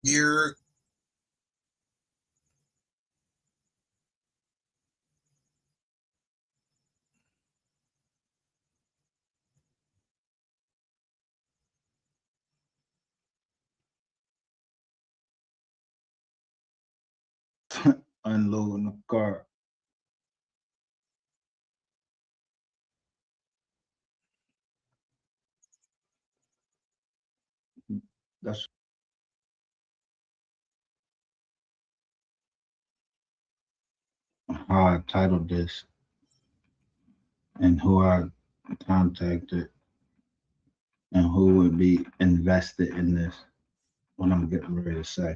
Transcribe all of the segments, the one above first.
You're unloading the car. That's how I titled this and who I contacted and who would be invested in this. What I'm getting ready to say.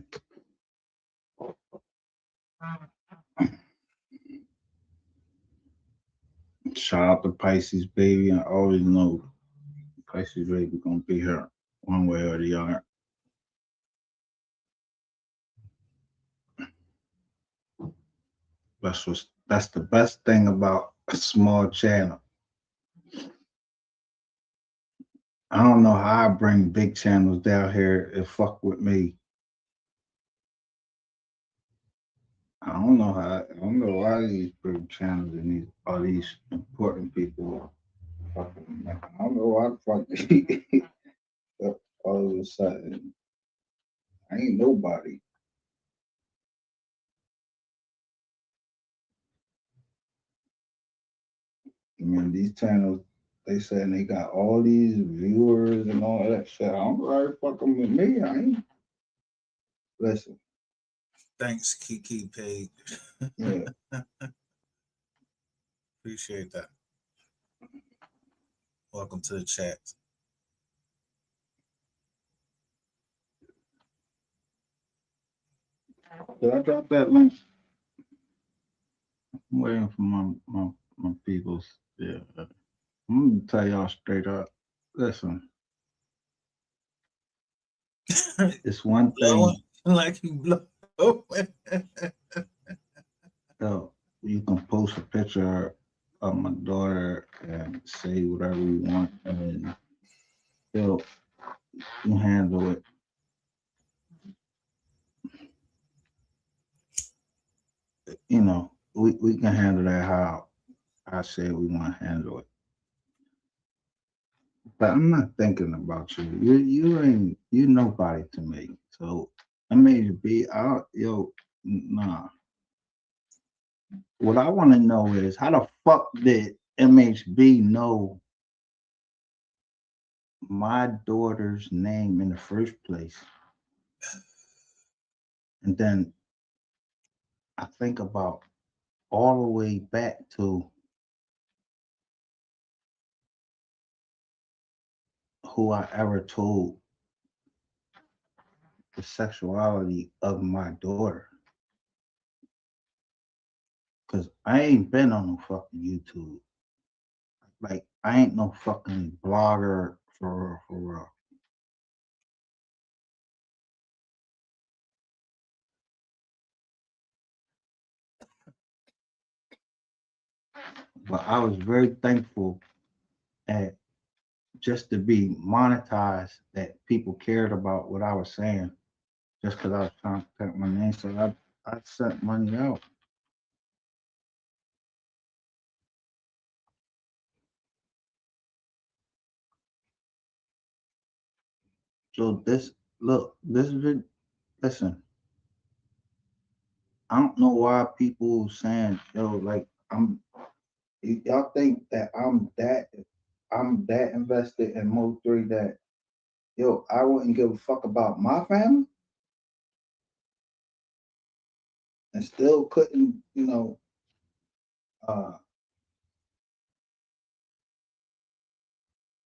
Shout out to Pisces baby. I always know Pisces baby gonna be here one way or the other. That's the best thing about a small channel. I don't know how I bring big channels down here and fuck with me. I don't know why these big channels and these all these important people fucking. I don't know why the fuck all of a sudden I ain't nobody. I mean these channels they saying they got all these viewers and all that shit. I don't know why they fucking with me. I ain't listen. thanks, Kiki Page. Yeah, Appreciate that. Welcome to the chat. did I drop that link? I'm waiting for my peoples. Yeah, I'm gonna tell y'all straight up. Listen, it's one Blowing thing. like you blow. Yo, you can post a picture of my daughter and say whatever you want, and yo, you handle it. You know, we can handle that how I said we want to handle it. But I'm not thinking about you. You ain't you nobody to me. So I may be out, yo, nah. What I want to know is how the fuck did MHB know my daughter's name in the first place? And then I think about all the way back to who I ever told the sexuality of my daughter. Cause I ain't been on no fucking YouTube. Like I ain't no fucking blogger for real, for real. But I was very thankful at just to be monetized that people cared about what I was saying just because I was trying to protect my name. So I sent money out. So this look, this vid listen, I don't know why people saying, yo, like y'all think that I'm that invested in MO3 that yo, I wouldn't give a fuck about my family and still couldn't, uh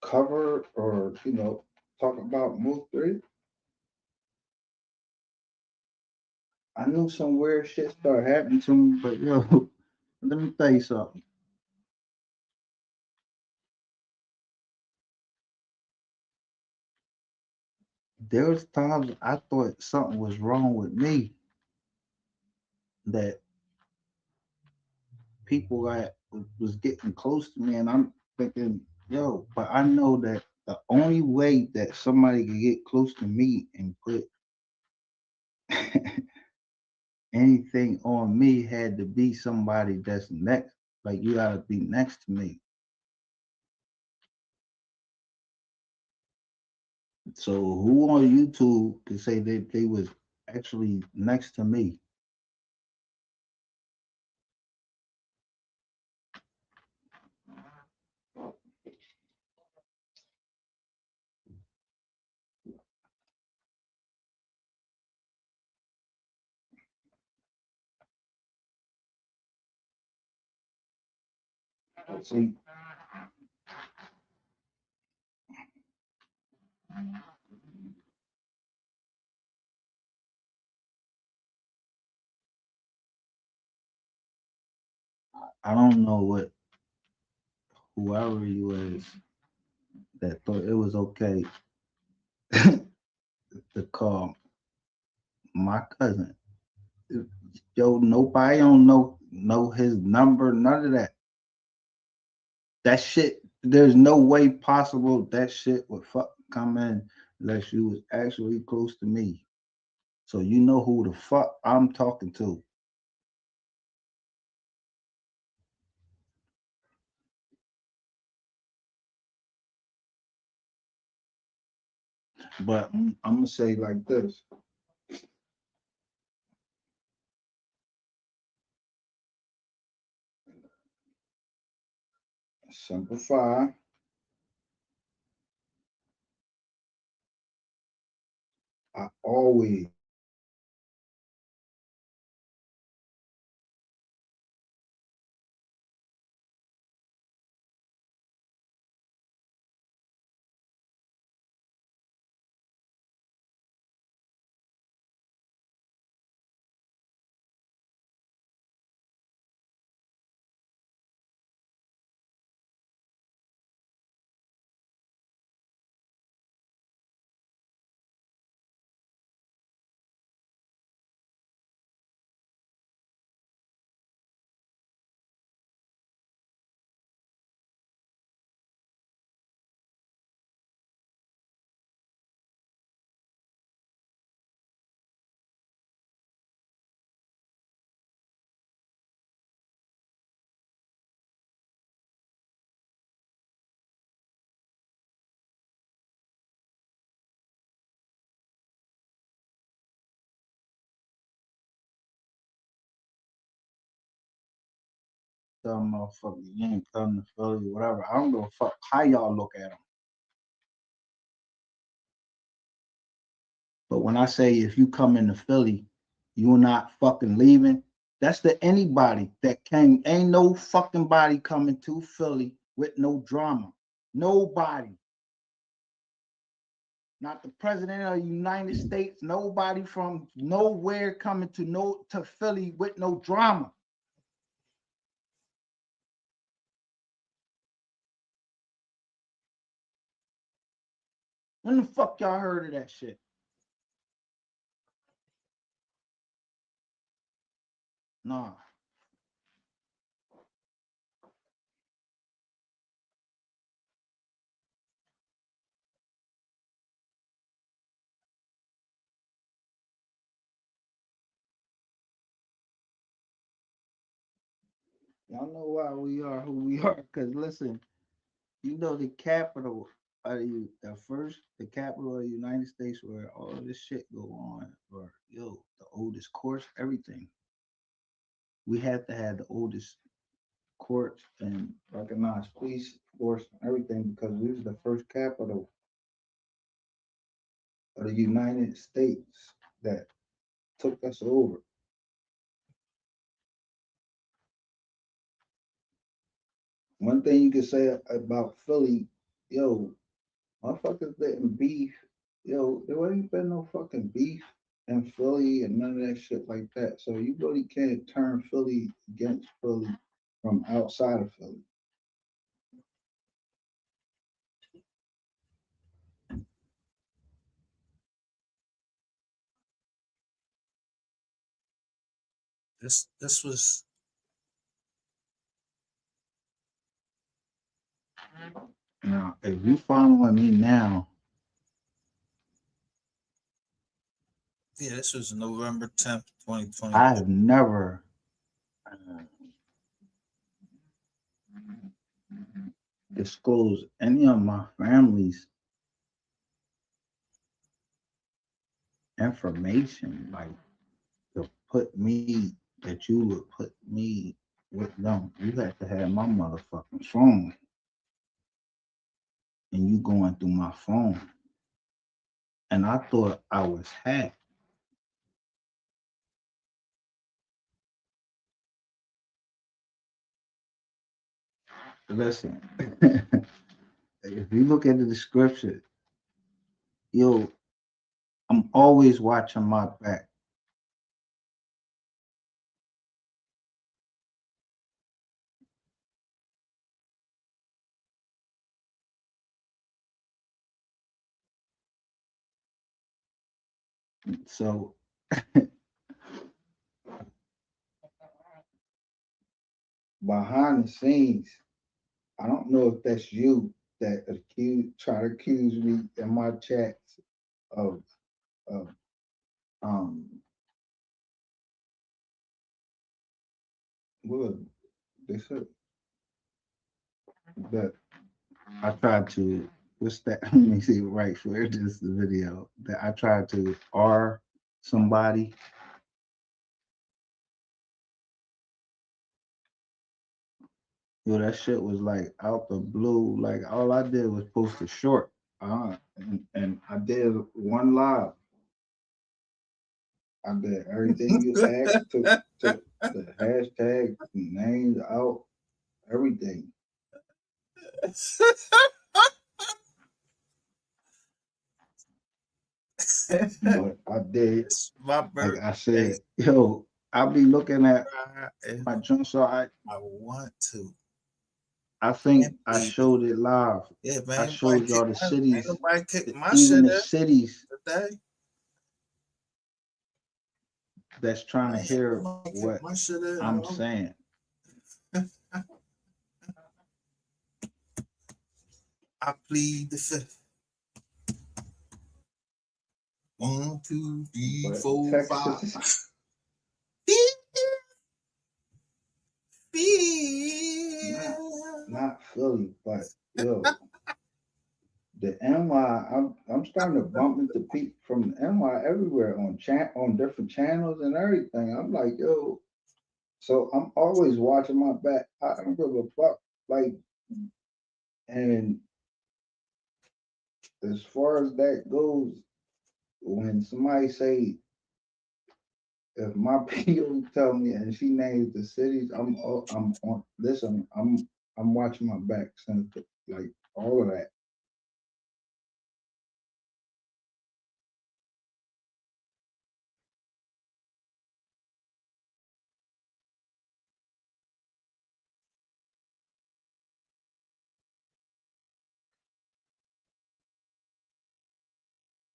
cover or talk about MO3. I knew some weird shit started happening to me, but yo, let me tell you something. There was times I thought something was wrong with me that people that was getting close to me, and I'm thinking, yo, but I know that the only way that somebody can get close to me and put Anything on me had to be somebody that's next. Like you gotta be next to me. So who on YouTube could say that they was actually next to me? See, I don't know what whoever you is that thought it was okay to call my cousin. Yo, nobody don't know his number, none of that. That shit, there's no way possible that shit would fuck come in unless you was actually close to me. So you know who the fuck I'm talking to. But I'm gonna say like this. Simplify. I always tell motherfuckers you ain't coming to Philly, whatever. I don't give a fuck how y'all look at them. But when I say if you come into Philly, you're not fucking leaving. That's to anybody that can. Ain't no fucking body coming to Philly with no drama. Nobody. Not the president of the United States. Nobody from nowhere coming to Philly with no drama. When the fuck y'all heard of that shit? Nah. Y'all know why we are who we are. Cause listen, you know the capital of the capital of the United States where all this shit go on, or the oldest courts, everything. We had to have the oldest courts and recognized police force and everything because we was the first capital of the United States that took us over. One thing you can say about Philly, yo, motherfuckers didn't beef. Yo, there ain't been no fucking beef in Philly and none of that shit like that. So you really can't turn Philly against Philly from outside of Philly. This was Now, if you following me now, Yeah, this was November 10th, 2020. I have never disclosed any of my family's information, like to put me that you would put me with them. You have to have my motherfucking phone, and you going through my phone, and I thought I was hacked. Listen, if you look at the description, yo, I'm always watching my back. So behind the scenes, I don't know if that's you that try to accuse me in my chats of of um what they said that I tried to what's that? Let me see right for it is the video that I tried to R somebody. Yo, that shit was like out the blue. Like all I did was post a short. And I did one live. I did everything you asked to the hashtag, names out, everything. But I did, It's my like I birthday. said, yo, I'll be looking at If my junk. So I want to. I think Can't I be. showed it live. Yeah, I man. showed y'all the Ain't cities, nobody kick my even shit the in cities today. that's trying to Man, hear nobody kick what my shit in. I'm saying. I plead the fifth. 1, 2, 3, But 4, 5. Texas, not not Philly, but yo, the NY, I'm starting to bump into people from the NY everywhere on different channels and everything. I'm like, yo, so I'm always watching my back. I don't give a fuck. Like, and as far as that goes, when somebody say if my PO tell me and she names the cities, I'm on. Listen, I'm watching my back since like all of that.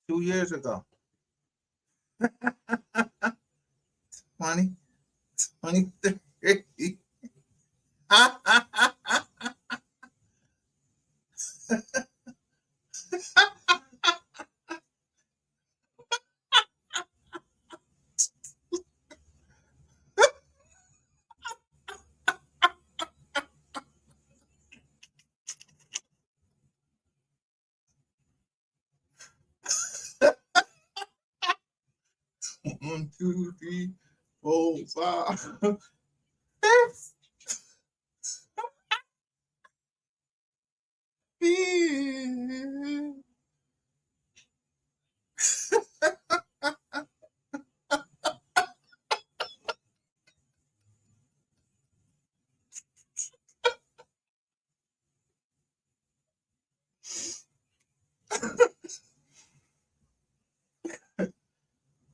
2 years ago. 20, 23. One, two, three, 4, 5.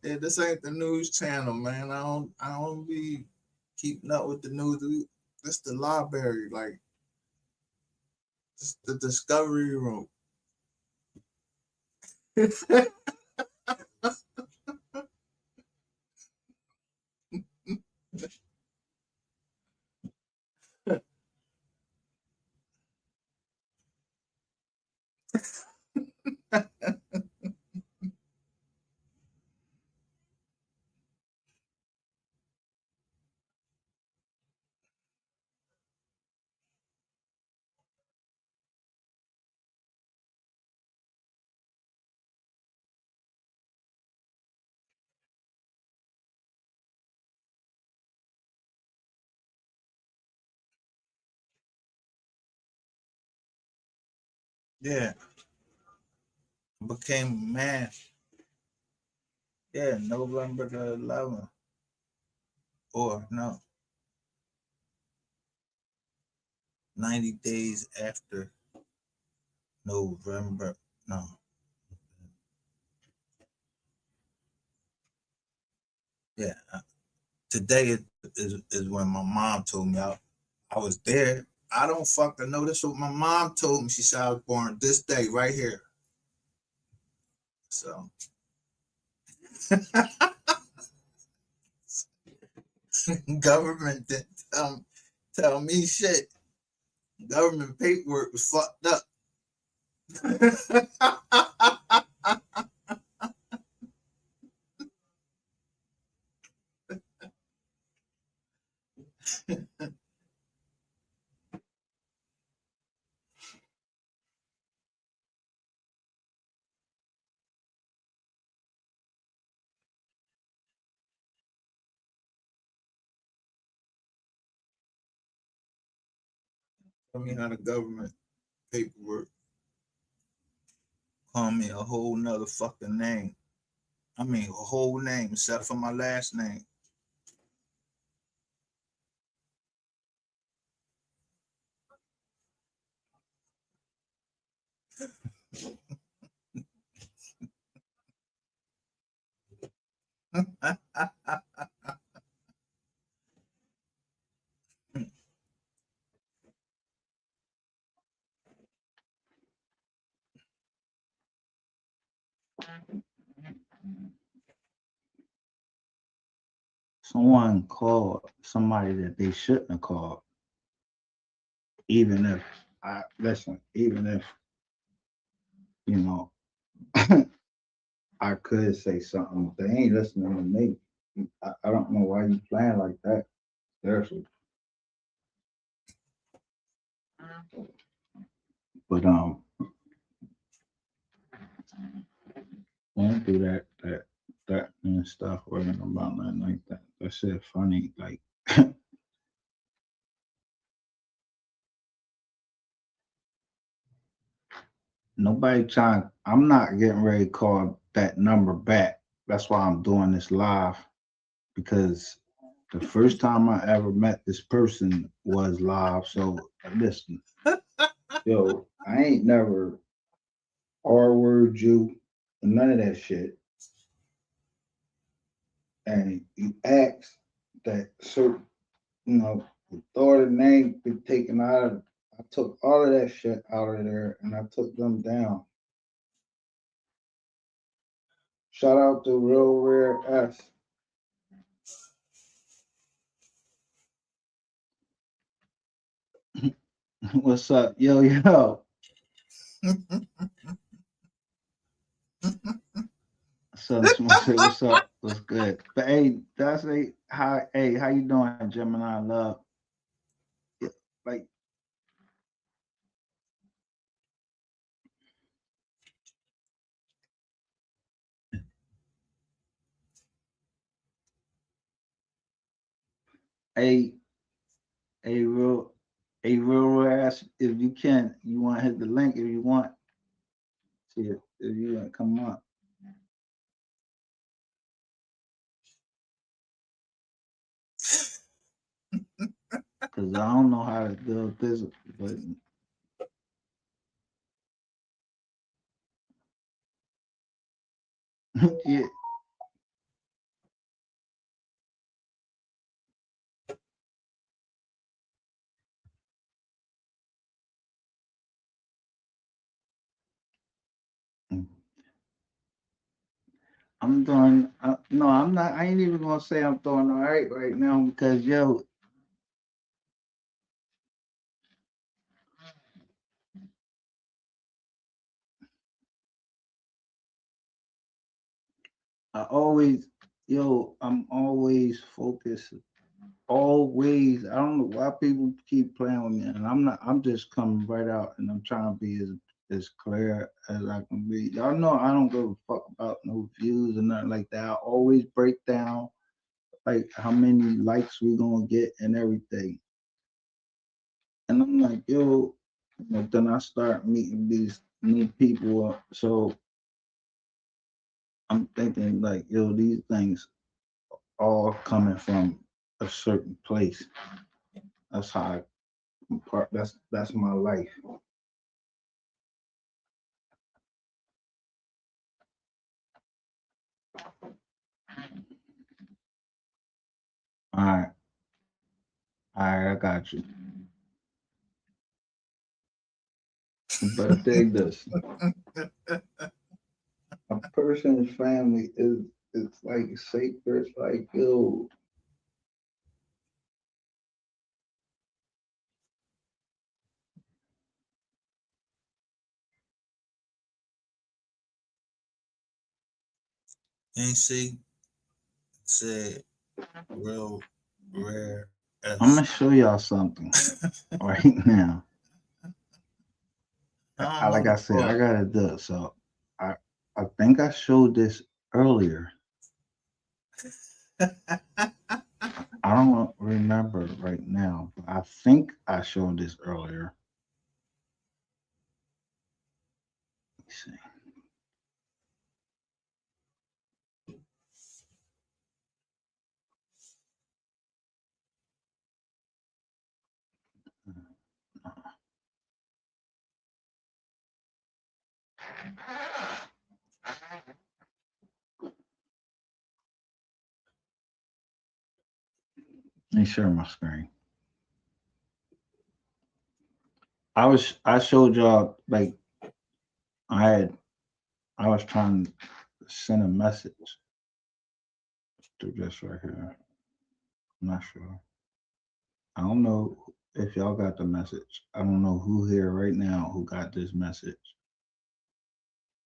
Yeah, this ain't the news channel, man. I don't be keeping up with the news. This the library, like this the discovery room. Yeah, became man. Yeah, November the 11th, or no, 90 days after November. No, yeah. Today is when my mom told me I was there. I don't fucking know. This what my mom told me. She said I was born this day right here. So government didn't tell me shit. Government paperwork was fucked up. Tell me how the government paperwork call me a whole nother fucking name. I mean a whole name except for my last name. Someone called somebody that they shouldn't have called, even if I listen, even if you know I could say something, they ain't listening to me. I don't know why you playing like that. Seriously. But don't do that and stuff worrying about nothing like that. That shit funny. Like nobody trying. I'm not getting ready to call that number back. That's why I'm doing this live because the first time I ever met this person was live. So listen, yo, I ain't never R word you, none of that shit. And you ask that certain, the thought of the name be taken out of. I took all of that shit out of there and I took them down. Shout out to Real Rare S. What's up, yo yo? So someone say, "What's up? What's good?" But hey, that's a how. Hey, how you doing, Gemini Love? Yeah, like, a real rare ass. If you can, you want to hit the link if you want. See if you want to come up, because I don't know how to deal with this. But yeah, I'm doing. No, I'm not. I ain't even gonna say I'm doing all right now because yo, I'm always focused. Always, I don't know why people keep playing with me, and I'm not. I'm just coming right out, and I'm trying to be as clear as I can be. Y'all know I don't give a fuck about no views or nothing like that. I always break down like how many likes we gonna get and everything. And I'm like, yo, then I start meeting these need people. So I'm thinking like, yo, these things all coming from a certain place. That's how I part. That's my life. All right, I got you. But dig this: a person's family is it's like sacred. Like, yo, Ain't see said real rare I'm S. gonna show y'all something right now. I don't know Like the I said, I fuck. gotta do it. So I I think I showed this earlier. I don't remember right now, but I think I showed this earlier. Let me see. Let me share my screen. I showed y'all like I was trying to send a message through this right here. I'm not sure. I don't know if y'all got the message. I don't know who here right now who got this message.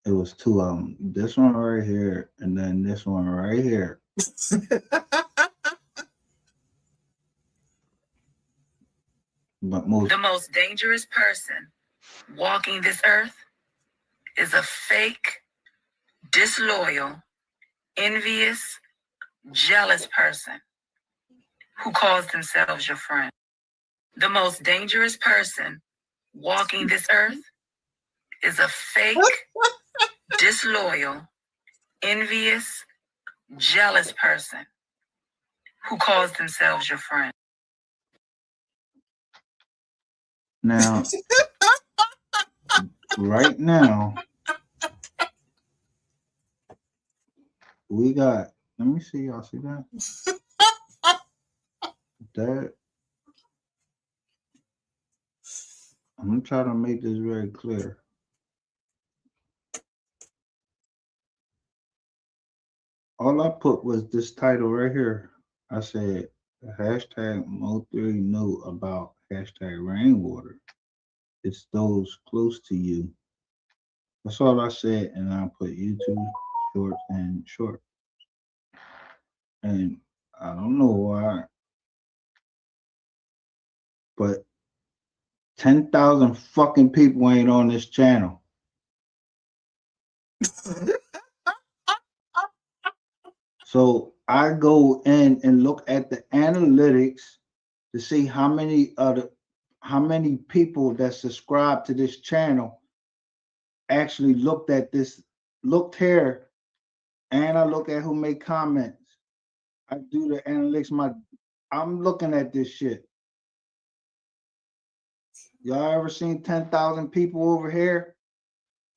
It was two of them. This one right here, and then this one right here. But the most dangerous person walking this earth is a fake, disloyal, envious, jealous person who calls themselves your friend. The most dangerous person walking this earth is a fake, disloyal, envious, jealous person who calls themselves your friend. now, right now, we got. Let me see. Y'all see that? That. I'm gonna try to make this very clear. All I put was this title right here. I said hashtag MO3 knew about hashtag rainwater. It's those close to you. That's all I said, and I put YouTube short and short. And I don't know why, but 10,000 fucking people ain't on this channel. So I go in and look at the analytics to see how many people that subscribe to this channel actually looked here, and I look at who made comments. I do the analytics. I'm looking at this shit. Y'all ever seen 10,000 people over here?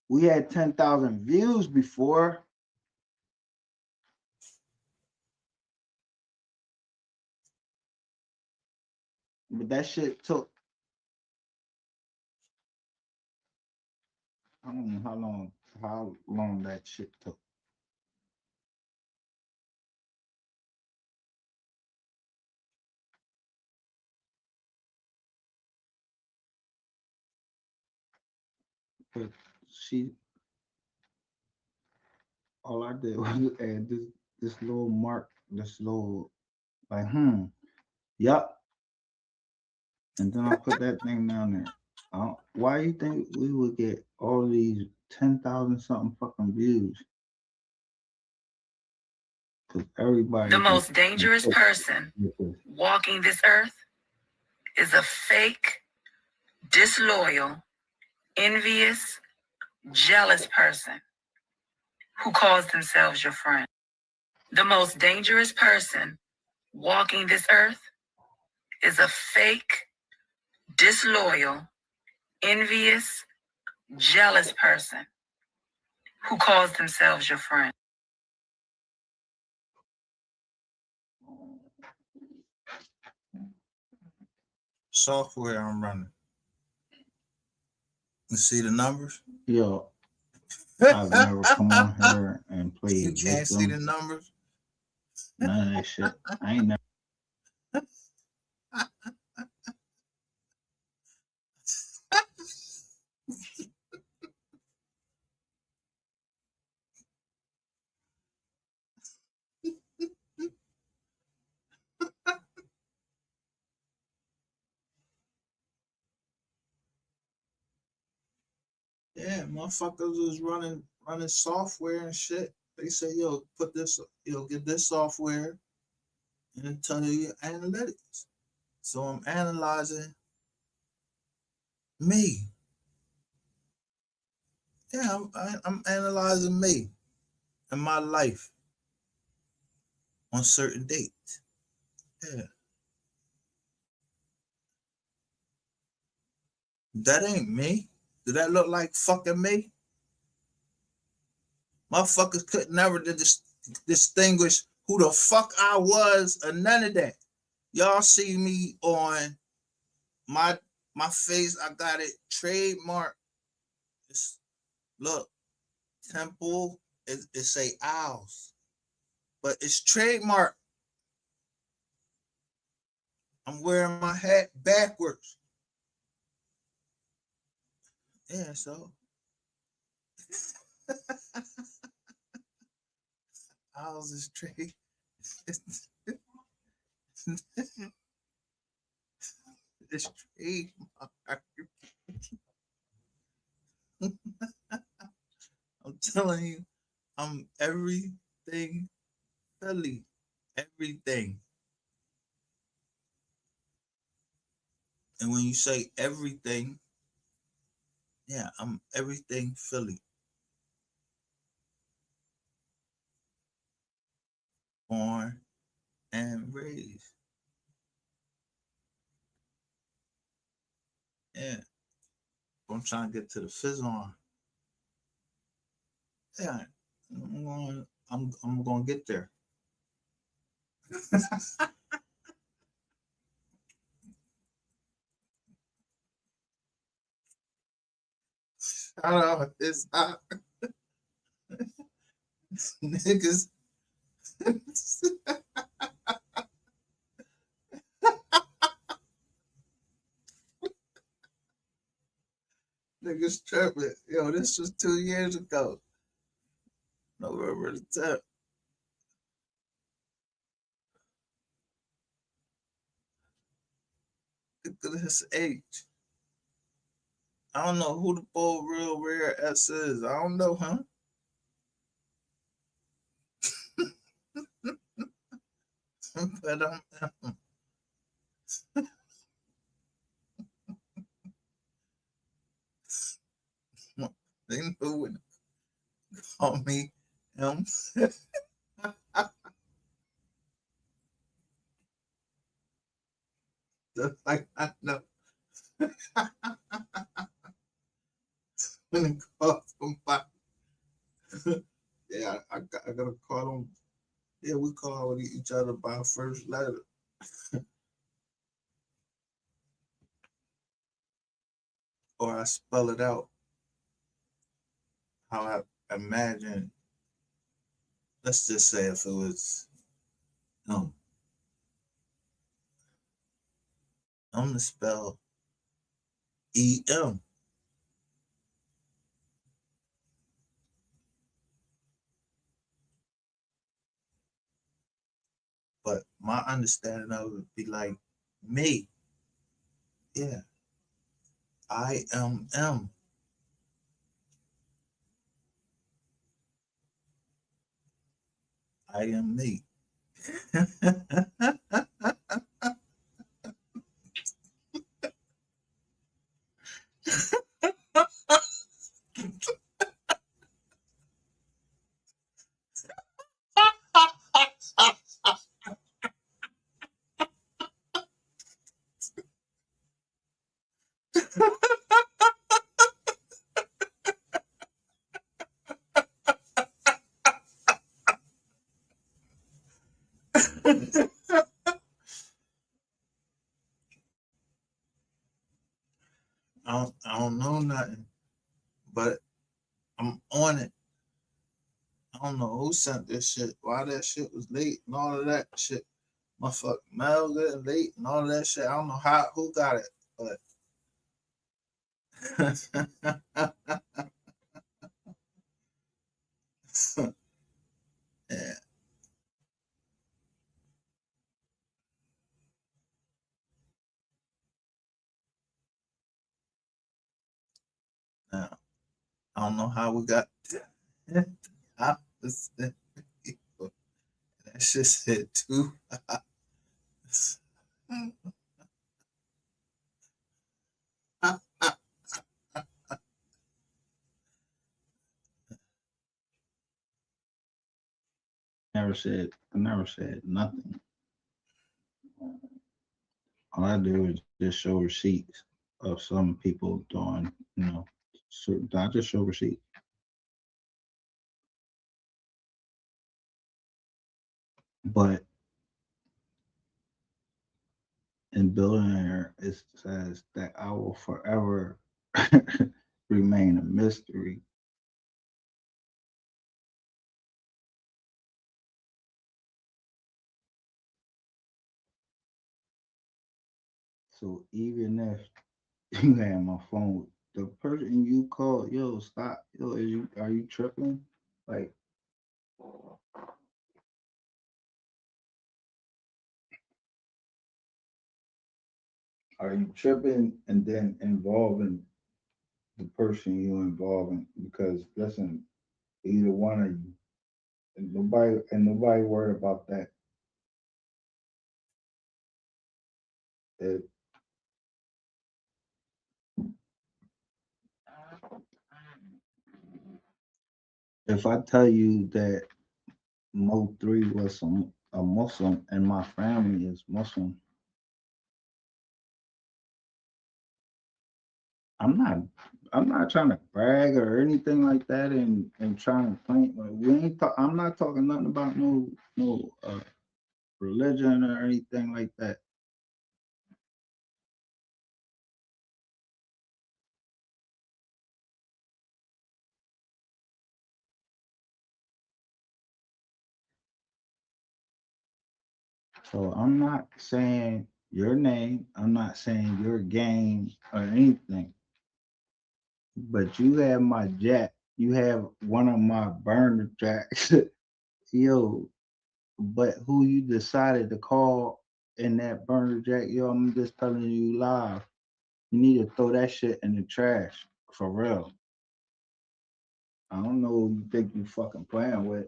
We had 10,000 views before. But that shit took, I don't know how long that shit took. But all I did was add this little mark, this little like, yup. And then I put that thing down there. Why you think we would get all these 10,000 something fucking views? Because everybody. The most dangerous person walking this earth is a fake, disloyal, envious, jealous person who calls themselves your friend. The most dangerous person walking this earth is a fake, disloyal, envious, jealous person who calls themselves your friend. Software I'm running. You see the numbers? Yo, I've never come on here and You played can't see the victim. numbers. None of that shit. I ain't never. Yeah, motherfuckers was running software and shit. They say, yo, put this, get this software and it tell you your analytics. So I'm analyzing me. Yeah, I'm analyzing me and my life on certain dates. Yeah. That ain't me. Do that look like fucking me? Motherfuckers could never distinguish who the fuck I was or none of that. Y'all see me on my face. I got it trademark. Look, Temple. It say Owls, but it's trademark. I'm wearing my hat backwards. Yeah, so Owls is trade. It's trademark. I'm telling you, I'm everything Philly. Everything. And when you say everything, yeah, I'm everything Philly. Born and raised. Yeah. I'm trying to get to the fizz on. Yeah. I'm going to get there. Shout out. It's not niggas. Niggas tripping. Yo, this was 2 years ago. November the 10th. Look at his age. I don't know who the bold real rare S is. I don't know, huh? But they knew when to call me M. Just like I know when to call somebody. Yeah, I gotta call them. Yeah, we call each other by our first letter. Or I spell it out how I imagine. Let's just say if it was I'm to spell EM. But my understanding of it would be like me. Yeah. I am M. I am me. I don't know nothing, but I'm on it. I don't know who sent this shit, why that shit was late and all of that shit. Motherfucking mail getting late and all of that shit. I don't know who got it, but yeah. Now, I don't know how we got opposite people. That shit said too. I never said nothing. All I do is just show receipts of some people doing, so I just show receipts. But in Billionaire, it says that I will forever remain a mystery. So even if you had my phone, the person you called, yo, stop, yo, are you tripping? Like, are you tripping and then involving the person you involving? Because listen, either one of you, and nobody worried about that. If, if I tell you that MO3 was a Muslim and my family is Muslim, I'm not I'm not trying to brag or anything like that and trying to claim like I'm not talking nothing about no religion or anything like that. So I'm not saying your name, I'm not saying your game or anything. But you have my jack, you have one of my burner jacks. Yo, but who you decided to call in that burner jack, yo, I'm just telling you live. You need to throw that shit in the trash for real. I don't know who you think you fucking playing with.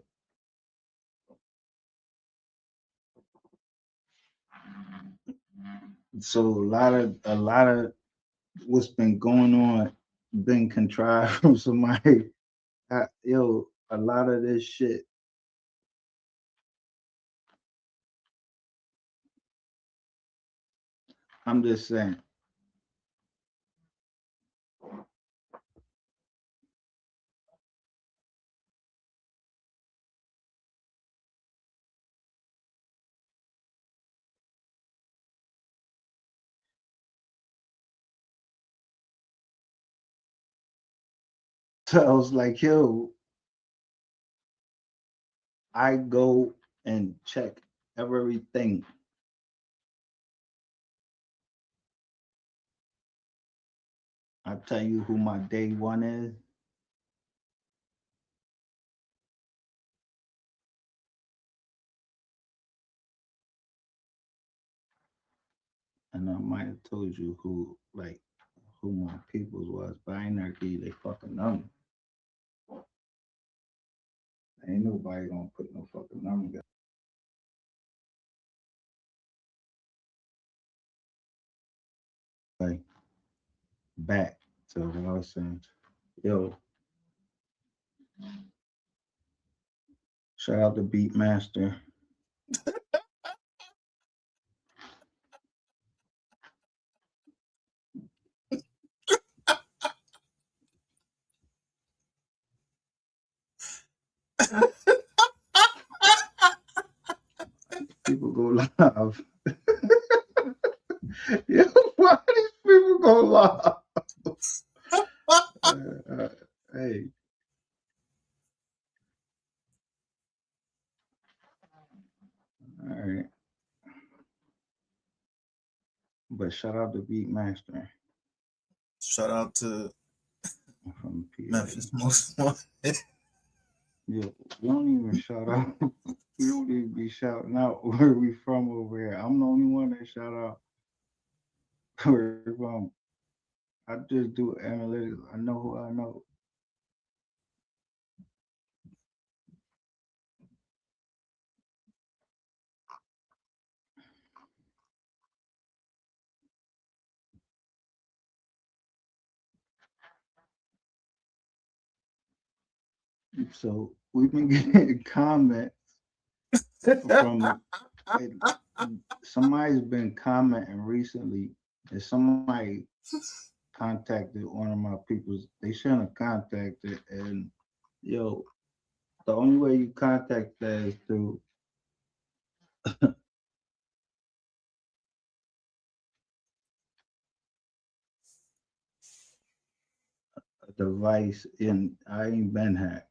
So a lot of what's been going on been contrived from somebody. Yo, a lot of this shit. I'm just saying. So I was like, yo, I go and check everything. I tell you who my day one is. And I might have told you who my peoples was, but I ain't never give you they fucking number. Ain't nobody gonna put no fucking number. Like back to what I was saying. Yo, shout out to Beatmaster. People live. Yo, why these people go live? Hey. All right. But shout out to Beatmaster Shout out to from PA. Memphis Most Wanted. Yo, we don't even shout out. We don't even be shouting out where we from over here. I'm the only one that shout out where we from. I just do analytics. I know who I know. So we've been getting comments from somebody's been commenting recently that somebody contacted one of my people's. They shouldn't have contacted. And yo, the only way you contact that is through a device. And I ain't been hacked.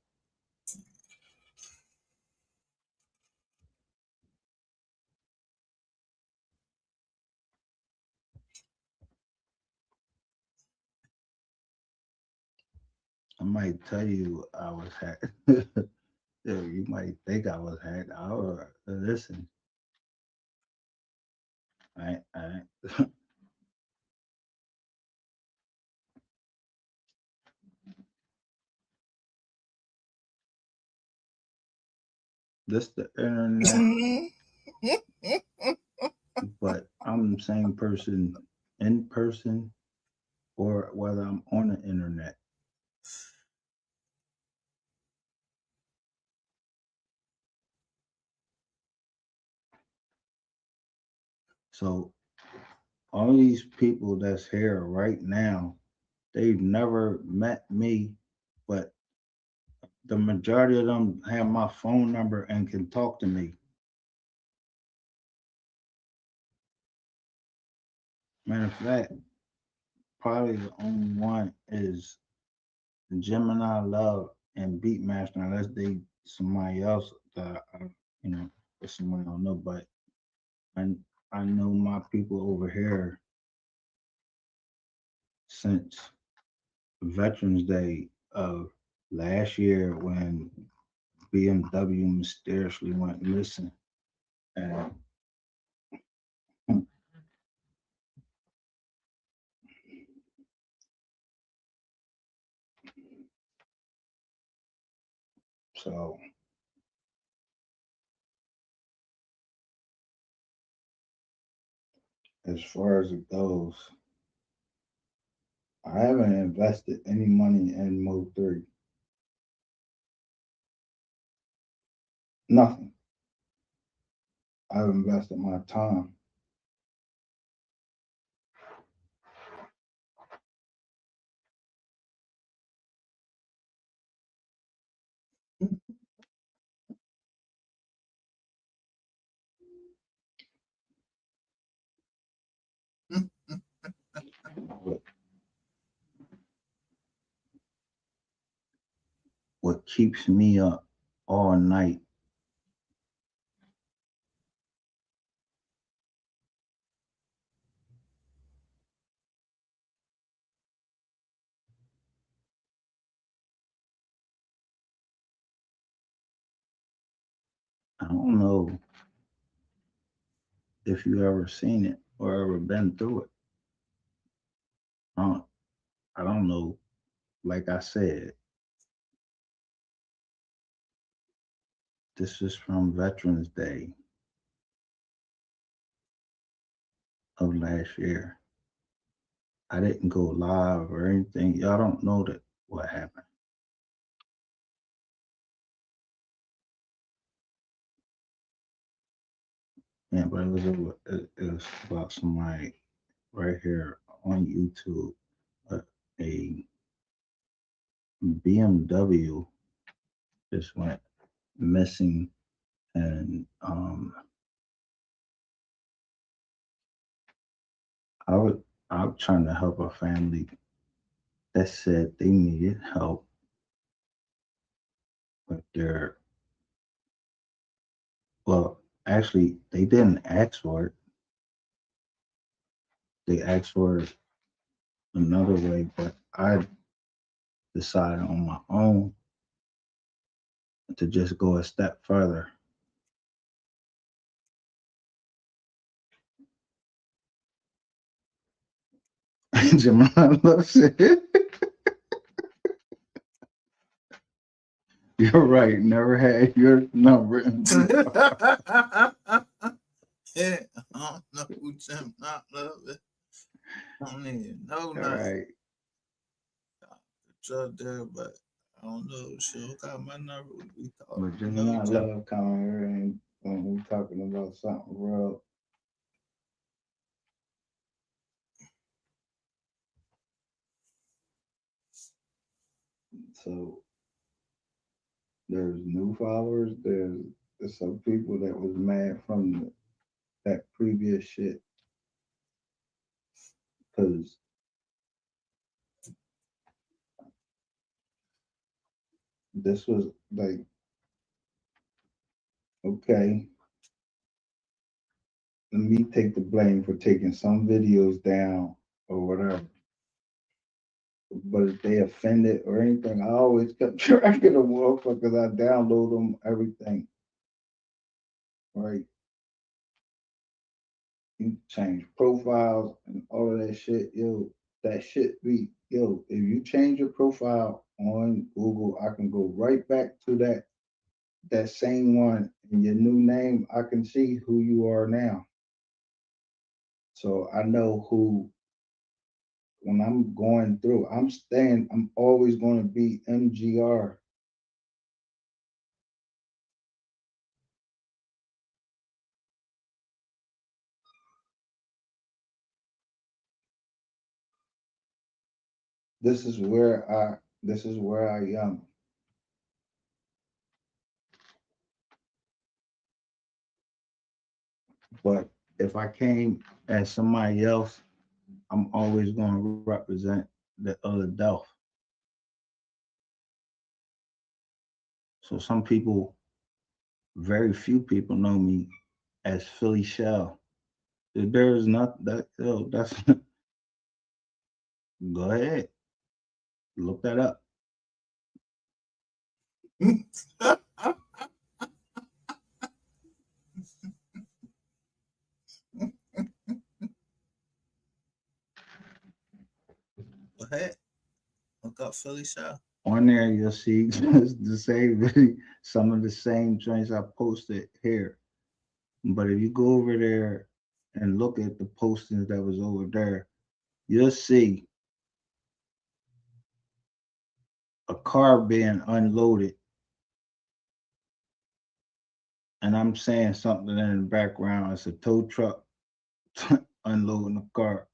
I might tell you I was hacked. Yeah, you might think I was hacked. Listen. I this the internet, but I'm the same person in person or whether I'm on the internet. So all these people that's here right now, they've never met me, but the majority of them have my phone number and can talk to me. Matter of fact, probably the only one is Gemini Love and Beatmaster, unless they somebody else that you know, or someone I don't know. But I I know my people over here since Veterans Day of last year when BMW mysteriously went missing. And so as far as it goes, I haven't invested any money in MO3. Nothing. I've invested my time. What, what keeps me up all night? I don't know if you ever seen it or ever been through it. I I don't know. Like I said, this is from Veterans Day of last year. I didn't go live or anything. Y'all don't know that what happened. Yeah, but it was about somebody right here on YouTube. A BMW just went missing, and I'm trying to help a family that said they needed help with their, well, actually, they didn't ask for it. They asked for it another way, but I decided on my own to just go a step further. Jamal loves it. You're right. Never had your number. Yeah, I don't know who Tim not love it. I don't even know All nothing. right. It's up there, but I don't know. She got my number. We talk. But You just know not each other. love coming here and when we talking about something real. So there's new followers. There's some people that was mad from that previous shit because this was like, okay, let me take the blame for taking some videos down or whatever. But if they offended or anything, I always kept track of the motherfuckers. I download them, everything. Right? You change profiles and all of that shit. Yo, that shit be, yo, if you change your profile on Google, I can go right back to that same one and your new name, I can see who you are now. So I know who, when I'm going through, I'm always going to be MGR. This is where I am. But if I came as somebody else, I'm always going to represent the other Delph. So some people, very few people know me as Philly Shell. If there is not that, yo, that's go ahead, look that up. Go ahead. Look up Philly Show. On there, you'll see just the same video, some of the same joints I posted here. But if you go over there and look at the postings that was over there, you'll see a car being unloaded, and I'm saying something in the background. It's a tow truck unloading a car.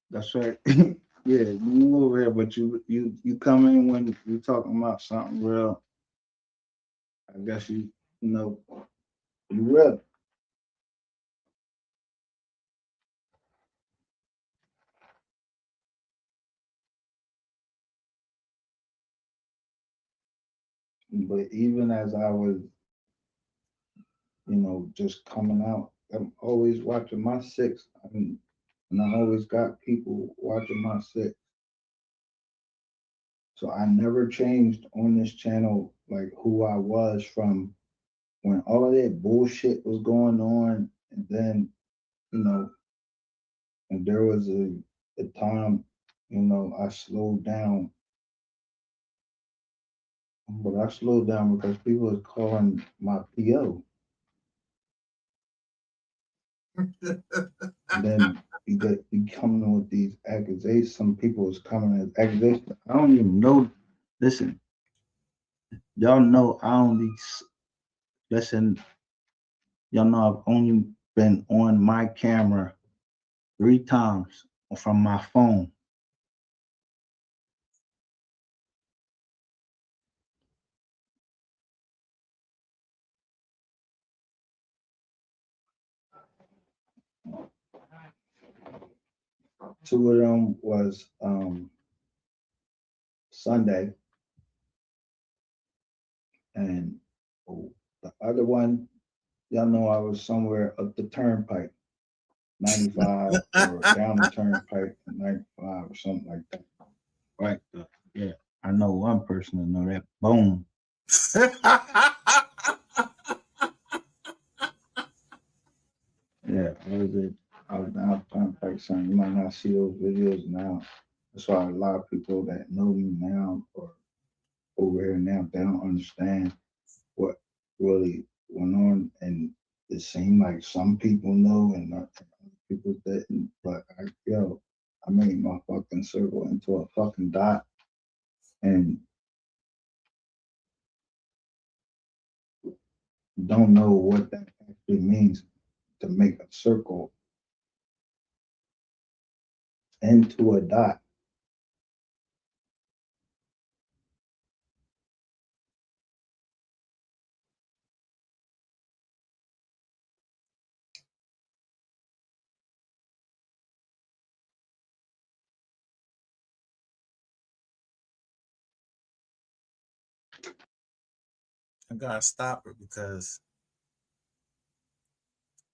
That's right. Yeah, you move over here, but you come in when you talking about something real. I guess you know you real. But even as I was, just coming out, I'm always watching my six. And I always got people watching my six. So I never changed on this channel like who I was from when all of that bullshit was going on. And then, you know, and there was a time, I slowed down. But I slowed down because people was calling my PO. And then you coming with these accusations. Some people was coming as accusations. I don't even know. Listen, y'all know I only listen. Y'all know I've only been on my camera 3 times from my phone. Two of them was Sunday, and the other one, y'all know I was somewhere up the turnpike, 95, or down the turnpike, 95 or something like that. Right. Yeah. I know one person that know that. Boom. Yeah, I was down the turnpike, son. You might not see those videos now. That's why a lot of people that know me now or over here now, they don't understand what really went on. And it seemed like some people know and not other people didn't. But I made my fucking circle into a fucking dot. And don't know what that actually means to make a circle into a dot. I gotta stop it because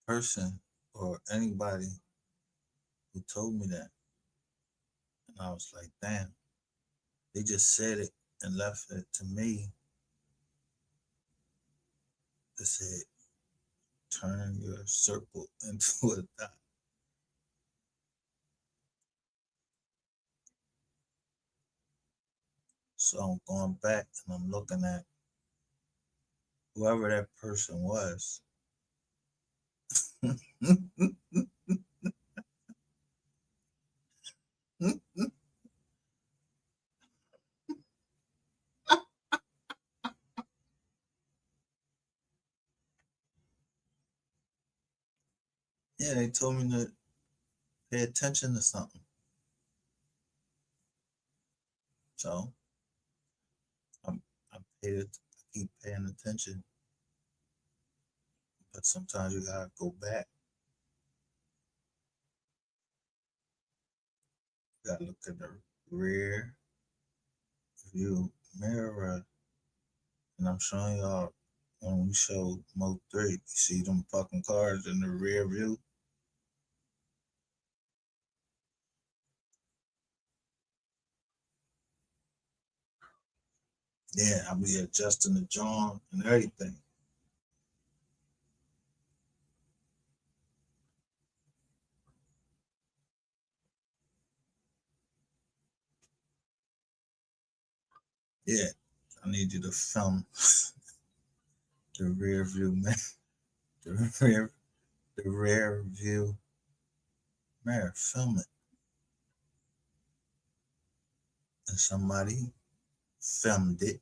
person or anybody who told me that, and I was like, damn, they just said it and left it to me. They said, turn your circle into a dot. So I'm going back and I'm looking at whoever that person was. Yeah, they told me to pay attention to something. So I'm, I keep paying attention, but sometimes you gotta go back. You gotta look at the rear view mirror, and I'm showing y'all when we showed MO3. You see them fucking cars in the rear view. Yeah, I'll be adjusting the jaw and everything. Yeah, I need you to film the rear view, man. The rear view mirror. Film it, and somebody filmed it.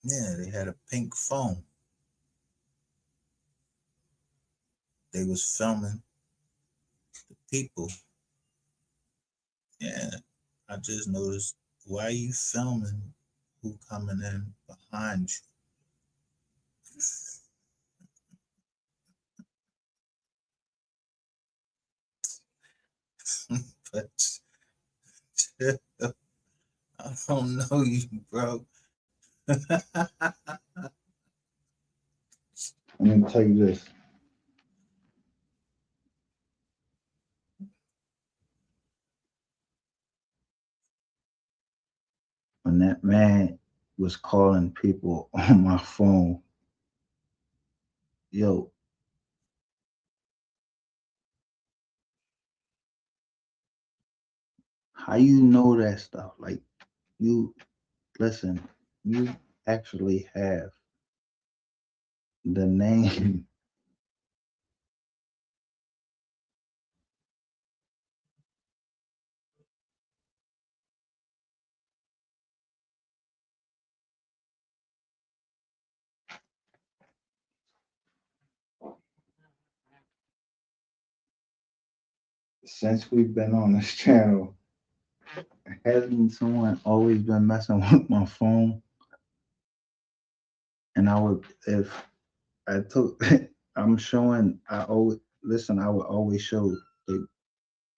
Yeah, they had a pink phone. They was filming the people. Yeah, I just noticed, why are you filming who coming in behind you? But I don't know you, bro. Let me tell you this. When that man was calling people on my phone, yo, how you know that stuff? Like, you listen, you actually have the name. Since we've been on this channel, hasn't someone always been messing with my phone? And I would, if I took. I'm showing. I always listen. I would always show the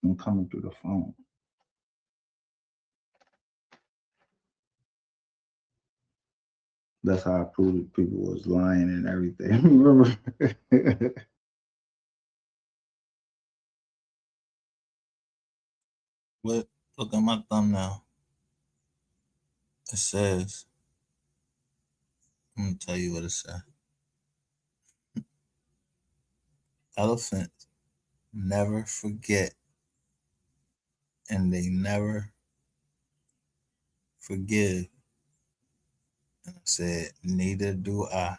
I'm coming through the phone. That's how I proved that people was lying and everything. Remember? Look at my thumbnail. It says, I'm gonna tell you what it says. Elephants never forget, and they never forgive. And I said, neither do I.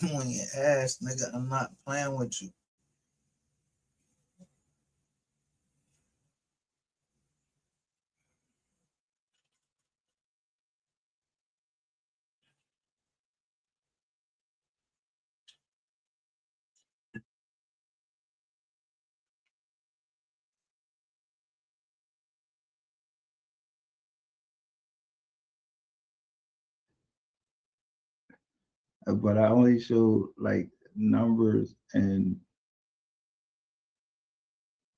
I'm on your ass, nigga. I'm not playing with you. But I only showed like numbers and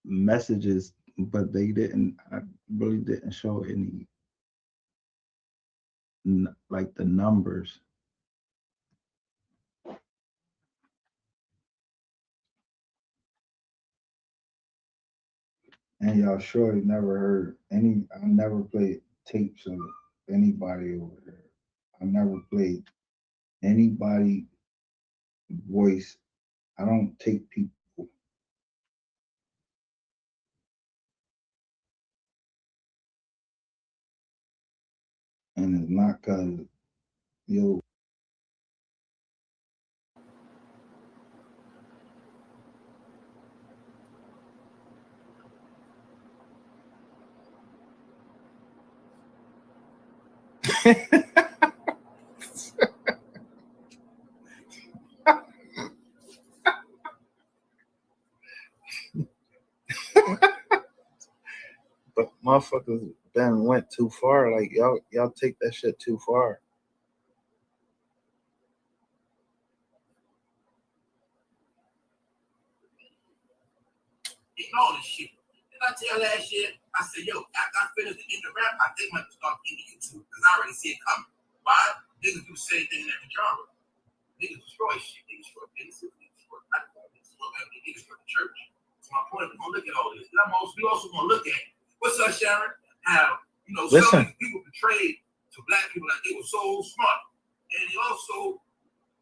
messages, but they didn't. I really didn't show any like the numbers. And y'all surely never heard any. I never played tapes of anybody over there. I never played anybody voice. I don't take people. And it's not cause yo. But motherfuckers then went too far. Like y'all take that shit too far. All this shit. And I tell that shit, I said, yo, after I finish the end of rap, I think I'm gonna start into YouTube because I already see it coming. Why? Niggas do the same thing in every genre. Niggas destroy shit. Niggas destroy businesses. Niggas destroy platforms. Niggas destroy everything. Niggas destroy the church. So my point, we're gonna look at all this. And we also gonna look at what's up, Sharon? How some of these people portrayed to black people like they were so smart, and they also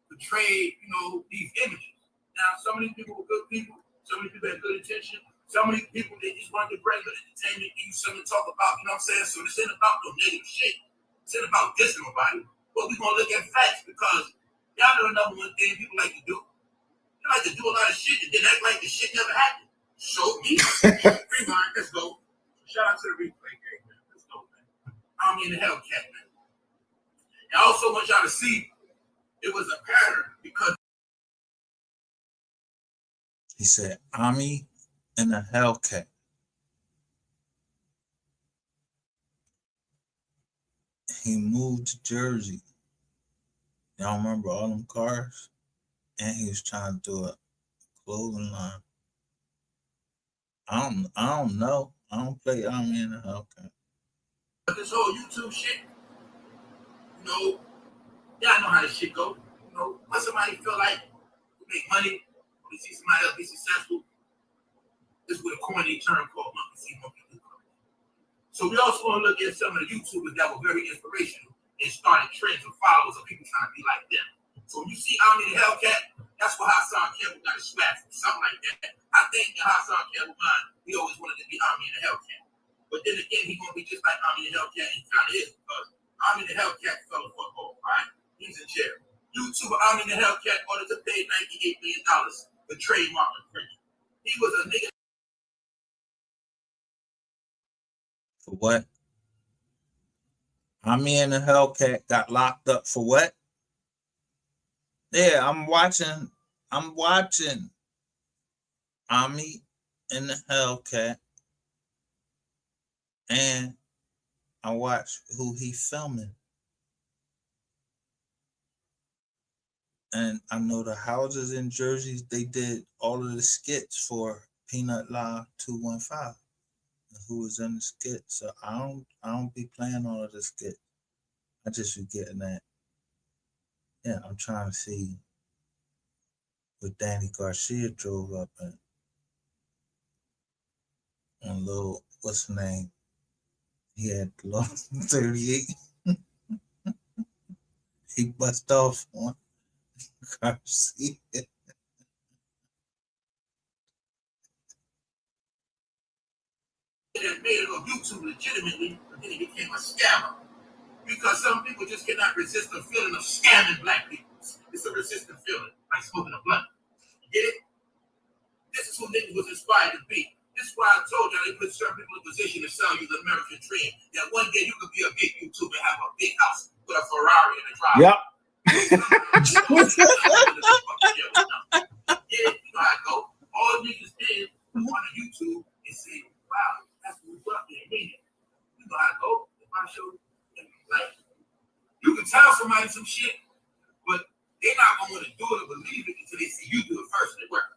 portrayed these images. Now some of these people were good people. Some of these people had good intention. Some of these people, they just wanted to bring good entertainment, use something to talk about, you know what I'm saying? So this ain't about no negative shit. This ain't about dissing nobody. But we're going to look at facts because y'all know the number one thing people like to do. They like to do a lot of shit and then act like the shit never happened. Show me. Rewind, let's go. Shout out to the replay gang, man. Let's go, man. I'm in the Hellcat, man. And I also want y'all to see it was a pattern because He said, Ami and a Hellcat. He moved to Jersey. Y'all remember all them cars? And he was trying to do a clothing line. I don't know. I don't play Ami and a Hellcat. this whole YouTube shit, y'all know how this shit go. When somebody feel like they make money, or they see somebody else be successful, this is what a corny term called monkey see, monkey do. So we also want to look at some of the YouTubers that were very inspirational and started trends of followers of people trying to be like them. So when you see Ami the Hellcat, that's what Hassan Campbell got a swag from, something like that. I think in Hassan Campbell's mind, he always wanted to be Ami the Hellcat. But then again, he's going to be just like Ami the Hellcat, and he kind of is, because Ami the Hellcat fell the fuck off, right? He's in jail. YouTuber Ami the Hellcat ordered to pay $98 million for trademark infringement. He was a nigga. For what? Ami and the Hellcat got locked up for what? Yeah, I'm watching Ami and the Hellcat And I watch who he filming. And I know the houses in Jersey, they did all of the skits for Peanut Live 215. Who was in the skit. So I don't be playing all of the skit. I just be getting that. Yeah, I'm trying to see what Danny Garcia drove up in. And little, what's the name? He had little 38. He bust off on Garcia. That made it on YouTube legitimately, but then he became a scammer. Because some people just cannot resist the feeling of scamming black people. It's a resistant feeling, like smoking a blunt. You get it? This is who niggas was inspired to be. This is why I told y'all they put certain people in position to sell you the American dream. That one day you could be a big YouTuber and have a big house with a Ferrari in the driveway. Yep. Yeah, you know how I go. All niggas did was on YouTube and say, wow, that's what we're up there. Meaning, you know how I go. If I show you, like, you can tell somebody some shit, but they're not gonna want to do it or believe it until they see you do it first and it works.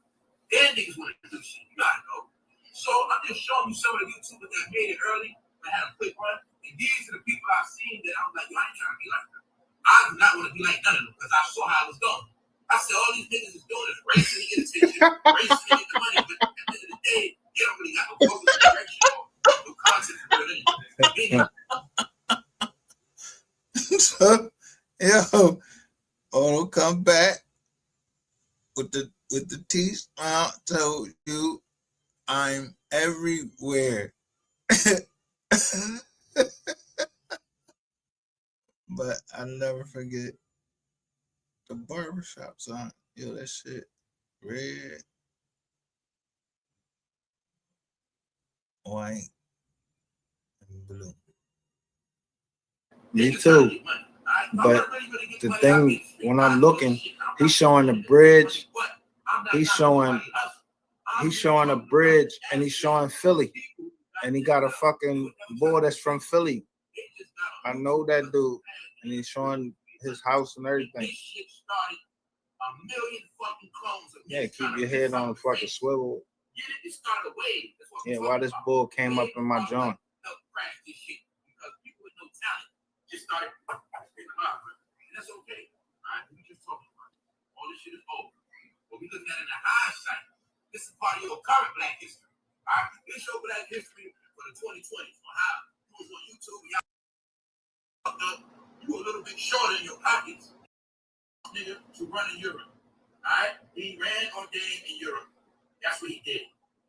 Then niggas want to do shit. You know how I go. So I'm just showing you some of the YouTubers that made it early and had a quick run. And these are the people I've seen that I'm like, yo, I ain't trying to be like them. I do not want to be like none of them because I saw how it was going. I said, all these niggas is doing is racing to get attention, racing to get the money, but at the end of the day, they don't really got no focus or direction or no concept for it anyway. So, yo, don't come back with the teeth out. Tell you I'm everywhere. But I never forget the barbershop song. Yo, that shit red, white, and blue. Me too. But the thing, when I'm looking, he's showing the bridge. He's showing a bridge, and he's showing Philly, and he got a fucking boy that's from Philly. I know that dude, and he's showing his house and everything. Yeah, keep your head on the fucking swivel. Yeah, why this bull came up in my joint? Just started in the opera. And that's okay. All right, we just talking about it. All this shit is over. What we looking at in the hindsight, this is part of your current black history. All right, this your black history for the 2020s. On how you was on YouTube, y'all fucked up. You were a little bit shorter in your pockets, nigga, to run in Europe. All right, he ran on day in Europe. That's what he did.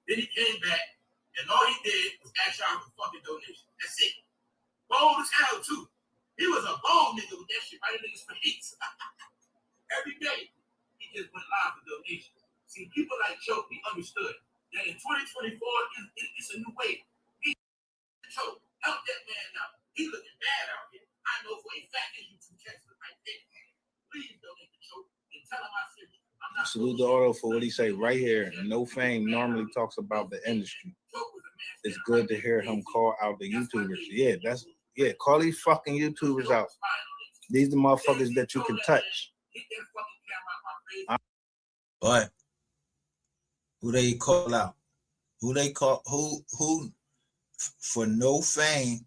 Then he came back, and all he did was ask y'all for fucking donation. That's it. Bold as hell too. He was a bold nigga with that shit right in niggas' face. Every day, he just went live for donations. See, people like Choke, he understood that in 2024, it's a new way. Choke, help that man out. He looking bad out here. I know for a fact his YouTube checks look like that. Please donate to Choke and tell him I said I'm not. Salute the auto for what he say right here. No Fame normally talks about the industry. It's good to hear him call out the YouTubers. Yeah, call these fucking YouTubers out. These the motherfuckers that you can touch. But who they call out? Who they call? Who for no fame?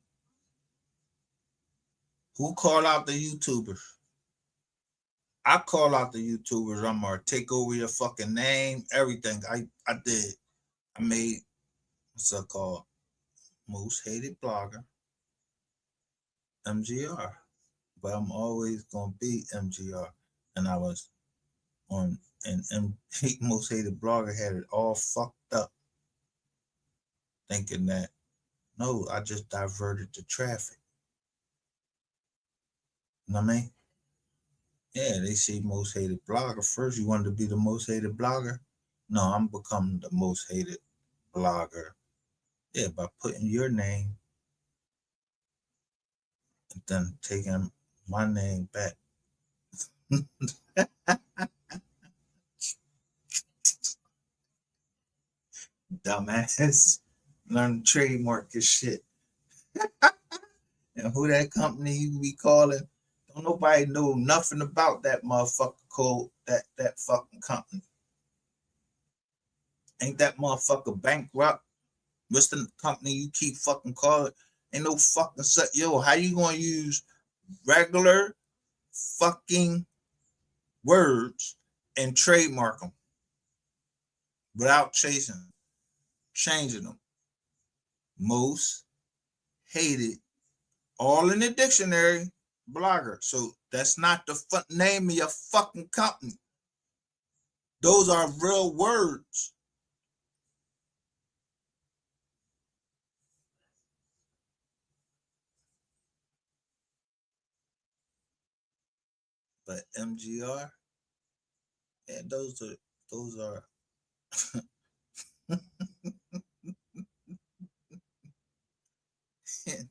Who call out the YouTubers? I call out the YouTubers. I'm gonna take over your fucking name, everything. I did. I made what's that called? Most Hated Blogger, MGR. But I'm always gonna be MGR. And I was on and Most Hated Blogger had it all fucked up. Thinking that no, I just diverted the traffic. You know what I mean? Yeah, they see Most Hated Blogger first. You wanted to be the most hated blogger? No, I'm becoming the most hated blogger. Yeah, by putting your name and then taking my name back. Dumbass. Learn to trademark your shit. And who that company you be calling? Don't nobody know nothing about that motherfucker code, that fucking company. Ain't that motherfucker bankrupt? What's the company you keep fucking calling? Ain't no fucking set. Yo, how you gonna use regular fucking words and trademark them without changing them? Most hated, all in the dictionary, blogger. So that's not the name of your fucking company. Those are real words. But MGR, yeah, those are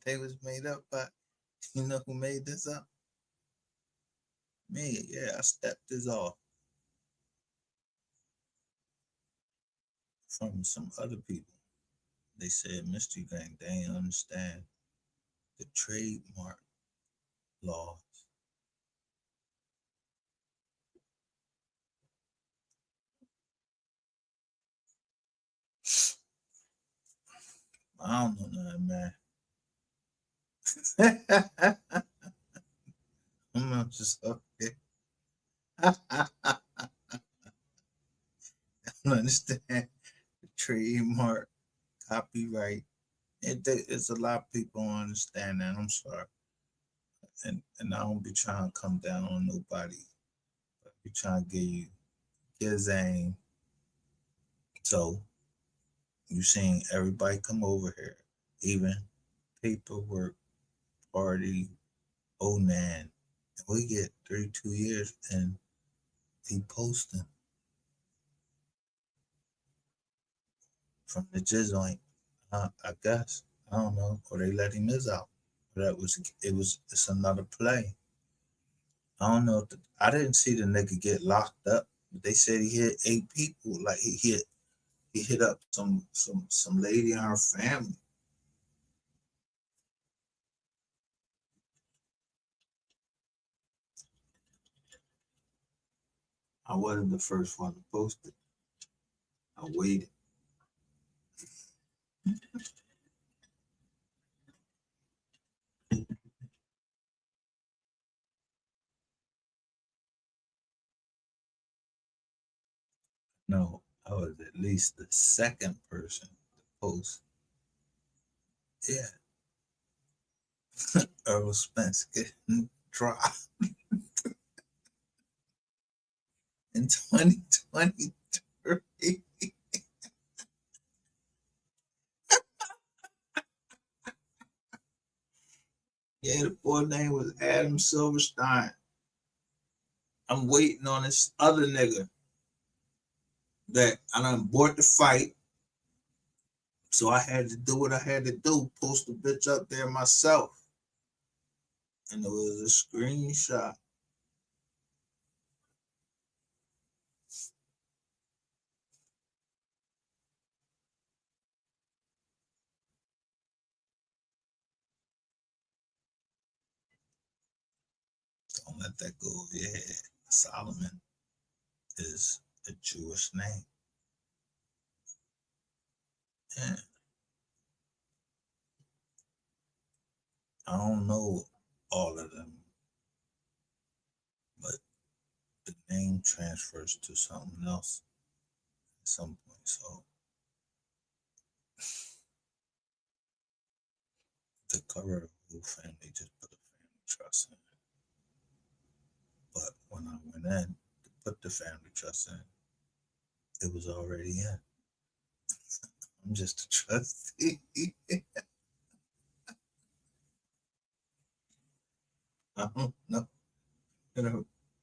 they was made up by, you know who made this up? Me, yeah, I stepped this off from some other people. They said Mystery Gang, they ain't understand the trademark laws. I don't know nothing, man. I'm not just okay. I don't understand the trademark, copyright. It's a lot of people don't understand that. I'm sorry. And I don't be trying to come down on nobody. But be trying to give you his aim. So you seeing everybody come over here, even paperwork, party, oh man. And we get 32 years and he posting from the jizz joint. I guess. I don't know. Or they let him miss out. But it's another play. I don't know. I didn't see the nigga get locked up. But they said he hit 8 people. Like he hit up some lady in her family. I wasn't the first one to post it. I waited. No, I was at least the second person to post. Yeah, Earl Spence getting dropped in 2023. Yeah, the boy name was Adam Silverstein. I'm waiting on this other nigga that I done bought the fight. So I had to do what I had to do, post the bitch up there myself. And it was a screenshot. Don't let that go over your head. Solomon is a Jewish name. Yeah. I don't know all of them, but the name transfers to something else at some point. So the cover of the whole family just put a family trust in it. But when I went in to put the family trust in, it was already in. I'm just a trustee. I don't know,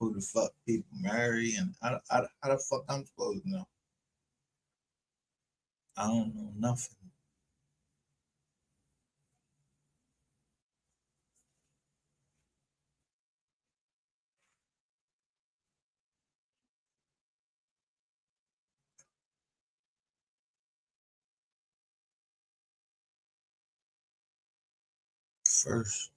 who the fuck people marry and how the fuck I'm supposed to know. I don't know nothing. first.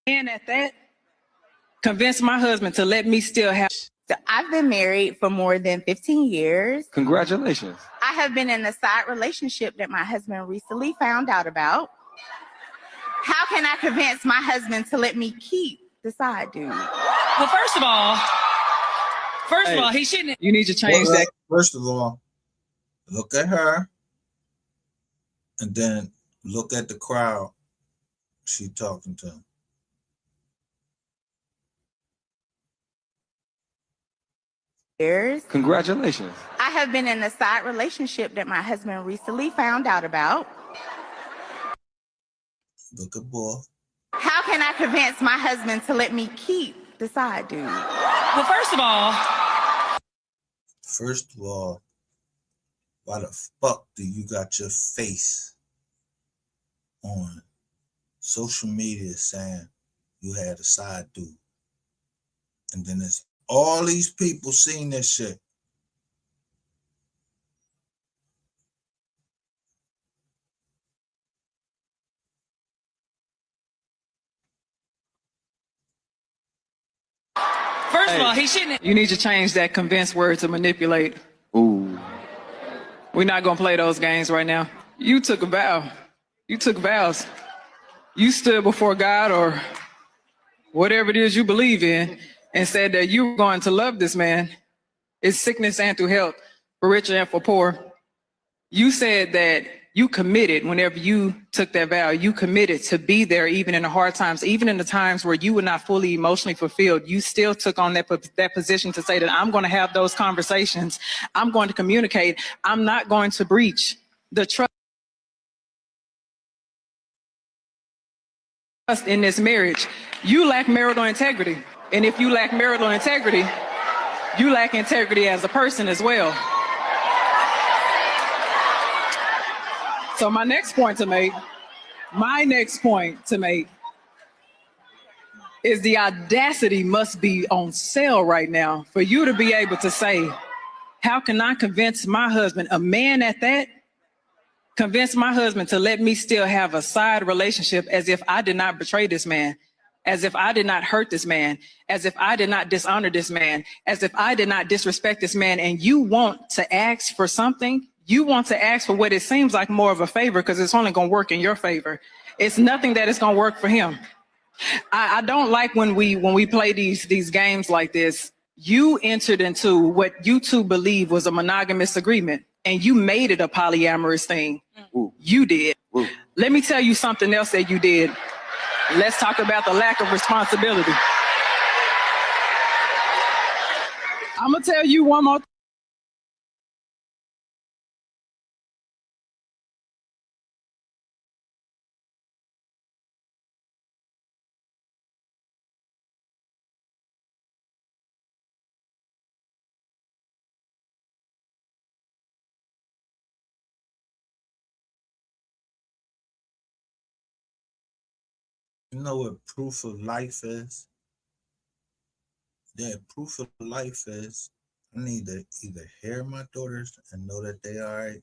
And at that, convinced my husband to let me still have. So I've been married for more than 15 years. Congratulations. I have been in a side relationship that my husband recently found out about. How can I convince my husband to let me keep the side dude? Well, first of all, he shouldn't. You need to change Well, that. first of all, look at her, and then look at the crowd she talking to. Years. Congratulations. I have been in a side relationship that my husband recently found out about. Look at boy. How can I convince my husband to let me keep the side dude? Well, first of all, why the fuck do you got your face on social media saying you had a side dude? And then there's all these people seeing this shit. first of all, he shouldn't. You need to change that convince word to manipulate. Ooh. We're not gonna play those games right now. You took a vow. You took vows. You stood before God or whatever it is you believe in and said that you were going to love this man. It's sickness and through health, for rich and for poor. You said that you committed whenever you took that vow, you committed to be there even in the hard times, even in the times where you were not fully emotionally fulfilled. You still took on that position to say that I'm going to have those conversations. I'm going to communicate. I'm not going to breach the trust in this marriage. You lack marital integrity. And if you lack marital integrity, you lack integrity as a person as well. So my next point to make is the audacity must be on sale right now for you to be able to say, how can I convince my husband, a man at that, convince my husband to let me still have a side relationship as if I did not betray this man, as if I did not hurt this man, as if I did not dishonor this man, as if I did not disrespect this man, and you want to ask for something? You want to ask for what it seems like more of a favor because it's only going to work in your favor. It's nothing that is going to work for him. I don't like when we play these games like this. You entered into what you two believe was a monogamous agreement, and you made it a polyamorous thing. Ooh. You did. Ooh. Let me tell you something else that you did. Let's talk about the lack of responsibility. I'm going to tell you one more. You know what proof of life is? Yeah, proof of life is I need to either hear my daughters and know that they all right.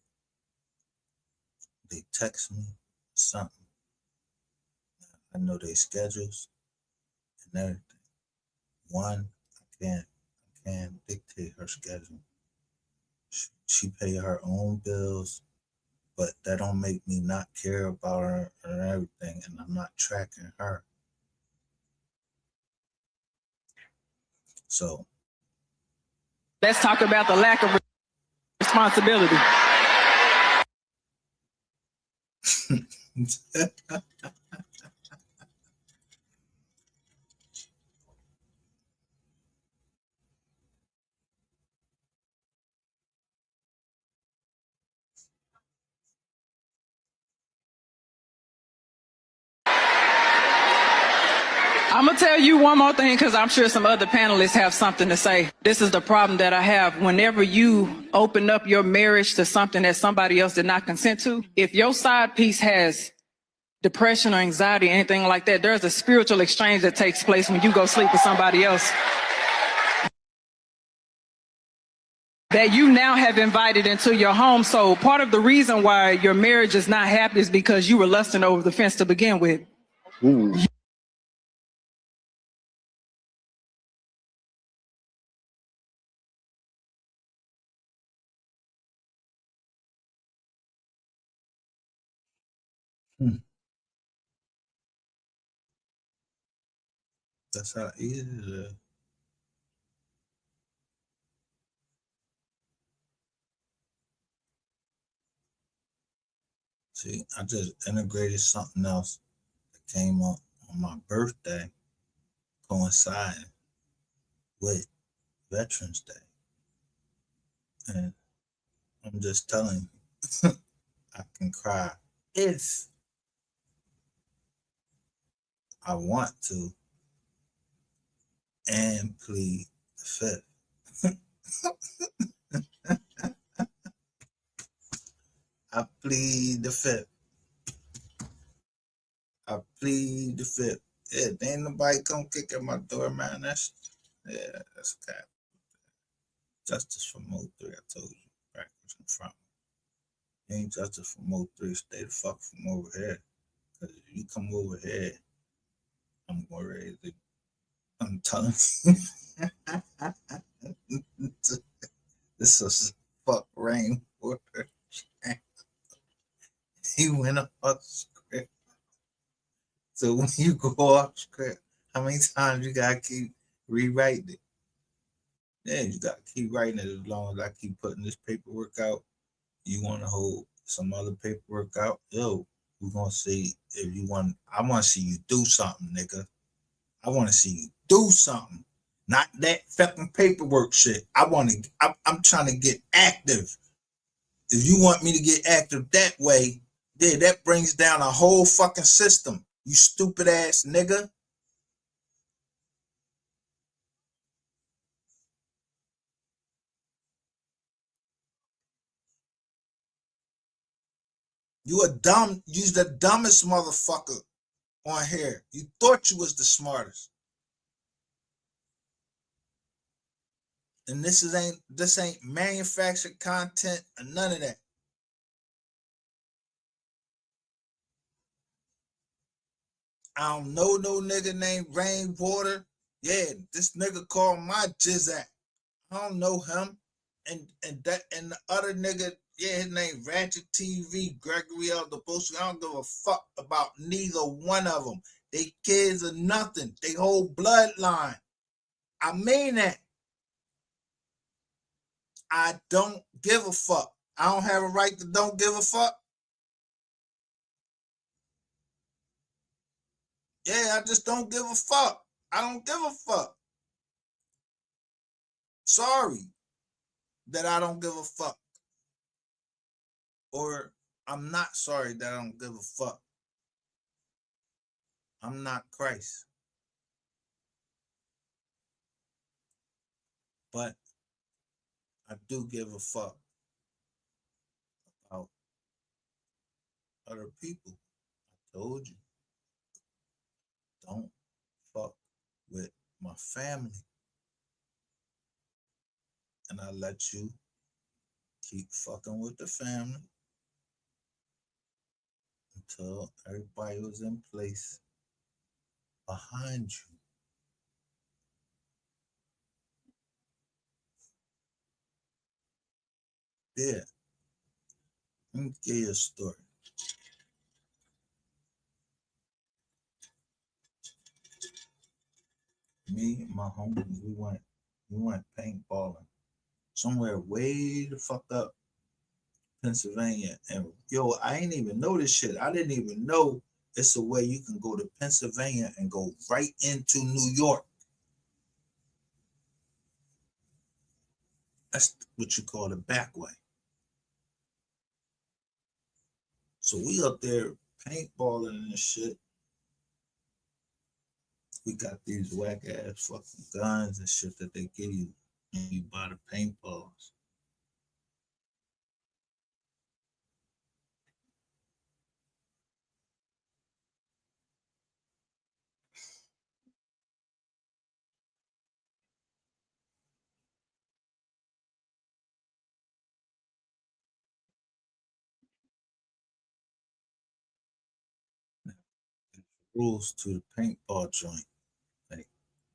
They text me something. I know their schedules and everything. One, I can't dictate her schedule. She pay her own bills, but that don't make me not care about her and everything, and I'm not tracking her. So Let's talk about the lack of responsibility. I'm gonna tell you one more thing because I'm sure some other panelists have something to say. This is the problem that I have. Whenever you open up your marriage to something that somebody else did not consent to, if your side piece has depression or anxiety, anything like that, there's a spiritual exchange that takes place when you go sleep with somebody else that you now have invited into your home. So part of the reason why your marriage is not happy is because you were lusting over the fence to begin with. Ooh. That's how easy it is. See, I just integrated something else that came up on my birthday, coinciding with Veterans Day. And I'm just telling you, I can cry if I want to and plead the fifth. I plead the fifth. I plead the fifth. Yeah, there ain't nobody come kick at my door, man. That's cap. Justice for MO3, I told you. Backwards and front. Ain't justice for MO3. Stay the fuck from over here. Because if you come over here, I'm going ready to. I'm telling you. This is fuck rainwater. He went off script. So when you go off script, how many times you gotta keep rewriting it? Yeah, you gotta keep writing it as long as I keep putting this paperwork out. You wanna hold some other paperwork out? Yo, we're gonna see if you want. I wanna see you do something, nigga. I wanna see you do something. Not that fucking paperwork shit. I'm trying to get active. If you want me to get active that way, yeah, that brings down a whole fucking system. You stupid ass nigga. You're the dumbest motherfucker on here. You thought you was the smartest. And this ain't manufactured content or none of that. I don't know no nigga named Rainwater. Yeah, this nigga called my Jizzat. I don't know him. And the other nigga, yeah, his name Ratchet TV, Gregory L. DeBosi. I don't give a fuck about neither one of them. They kids are nothing. They whole bloodline. I mean that. I don't give a fuck. I don't have a right to don't give a fuck. Yeah, I just don't give a fuck. I don't give a fuck. Sorry that I don't give a fuck. Or I'm not sorry that I don't give a fuck. I'm not Christ. But I do give a fuck about other people. I told you, don't fuck with my family. And I let you keep fucking with the family until everybody was in place behind you. Yeah. Let me give you a story. Me and my homies, we went paintballing somewhere way the fuck up Pennsylvania, and yo, I ain't even know this shit. I didn't even know it's a way you can go to Pennsylvania and go right into New York. That's what you call the back way. So we up there paintballing and shit. We got these whack ass fucking guns and shit that they give you when you buy the paintballs. Rules to the paintball joint. Like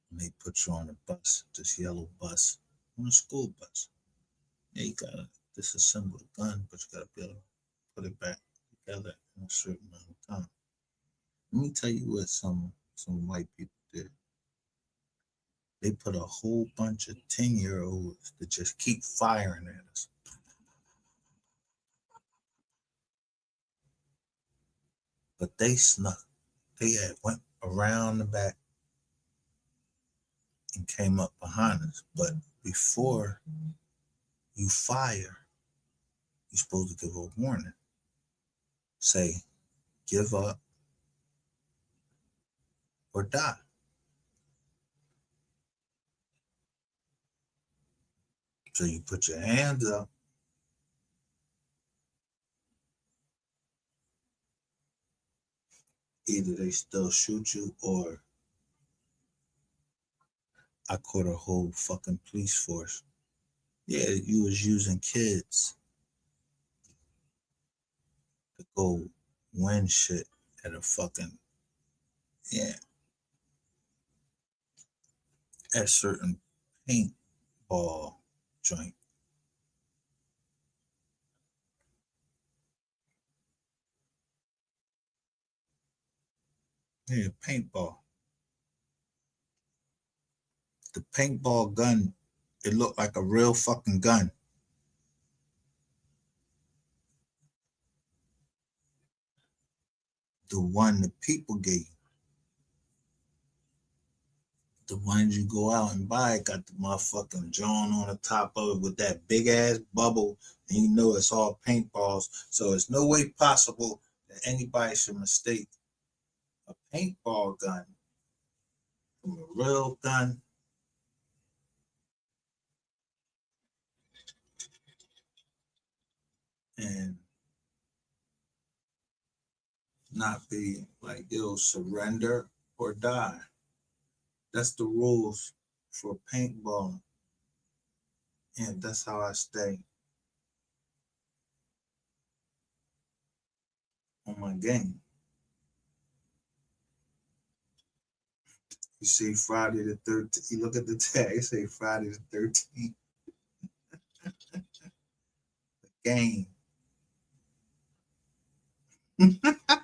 when they put you on a bus, this yellow bus, on a school bus. Yeah, you gotta disassemble the gun, but you gotta be able to put it back together in a certain amount of time. Let me tell you what some white people did. They put a whole bunch of 10-year-olds to just keep firing at us. But they snuck. They had went around the back and came up behind us. But before you fire, you're supposed to give a warning. Say, give up or die. So you put your hands up. Either they still shoot you or I caught a whole fucking police force. Yeah, you was using kids to go win shit at a fucking, yeah, at certain paintball joint. Yeah, paintball. The paintball gun, it looked like a real fucking gun. The one the people gave you. The ones you go out and buy got the motherfucking John on the top of it with that big ass bubble, and you know it's all paintballs. So it's no way possible that anybody should mistake a paintball gun from a real gun. And not be like, yo, surrender or die. That's the rules for paintball. And that's how I stay on my game. You see Friday the 13th, you look at the tag, it say Friday the 13th. Game. I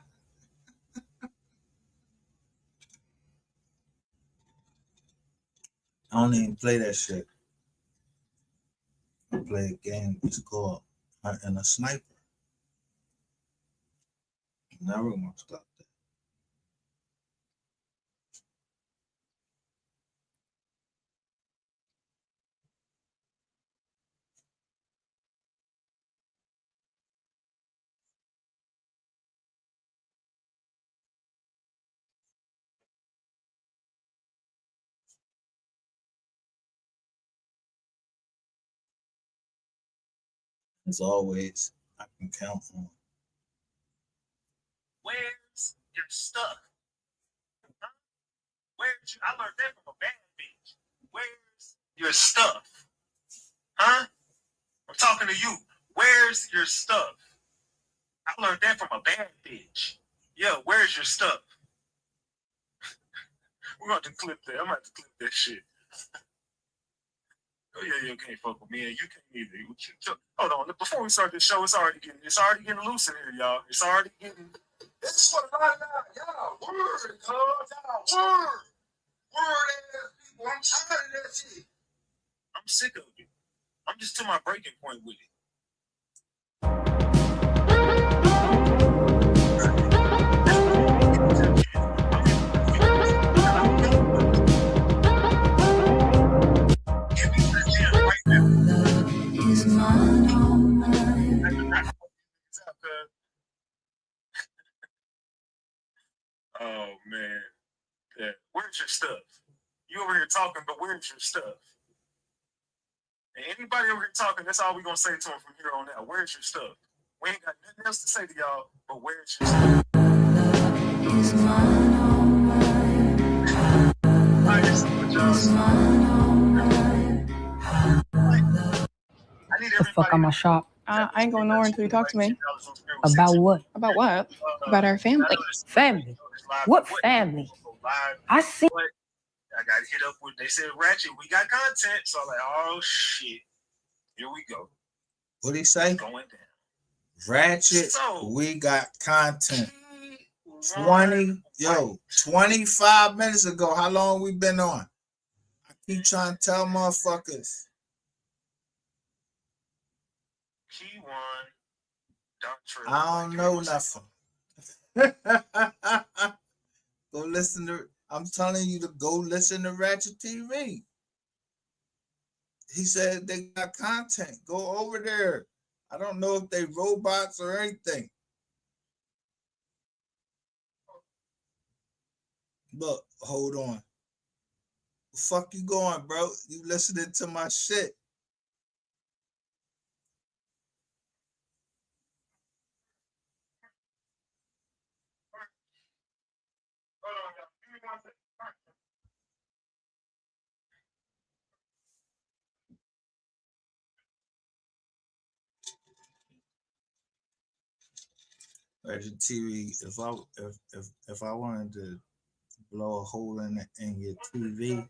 don't even play that shit. I play a game, it's called Hunting a Sniper. Never gonna stop that. As always, I can count on. Where's your stuff? Huh? Where's I learned that from a bad bitch. Where's your stuff? Huh? I'm talking to you. Where's your stuff? I learned that from a bad bitch. Yeah, where's your stuff? We're going to clip that. I'm going to clip that shit. Oh yeah, you can't fuck with me, and you can't either. Hold on, before we start this show, it's already getting loose in here, y'all. It's already getting. It's for a lot of y'all. Word, y'all. Word ass people. I'm tired of that shit. I'm sick of it. I'm just to my breaking point with it. Oh man, yeah. Where's your stuff? You over here talking, but where's your stuff? And anybody over here talking, that's all we're gonna say to them from here on out. Where's your stuff? We ain't got nothing else to say to y'all, but where's your stuff? I need The fuck on my shop. I ain't going nowhere until you talk to me. About what? About what? About our family. Family? What family? I see. I got hit up with, they said, Ratchet, we got content. So I'm like, oh shit, here we go. What'd he say? Going down. Ratchet, So, we got content. 25 minutes ago. How long we been on? I keep trying to tell motherfuckers. Key one, Doctrine. I don't know nothing. Go listen to, I'm telling you to go listen to Ratchet TV. He said they got content. Go over there. I don't know if they robots or anything. Look, hold on. The fuck you going, bro? You listening to my shit. Ratchet TV, if I wanted to blow a hole in your TV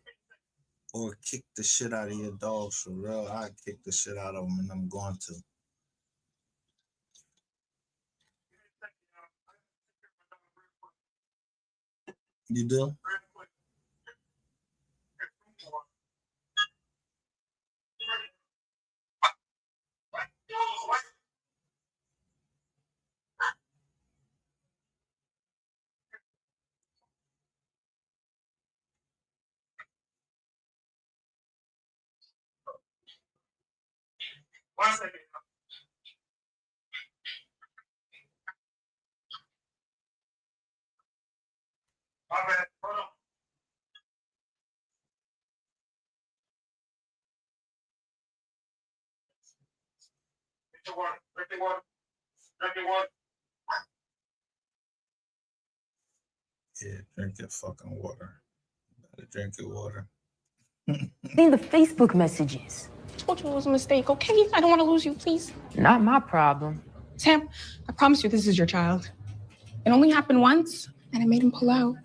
or kick the shit out of your dogs for real, I'd kick the shit out of them, and I'm going to. You do? One second. My bad. Hold on. Drink your water. Drink your water. Drink your water. Yeah, drink your fucking water. Better drink your water. Seen the Facebook messages. I told you it was a mistake, okay? I don't want to lose you, please. Not my problem. Sam, I promise you this is your child. It only happened once, and I made him pull out.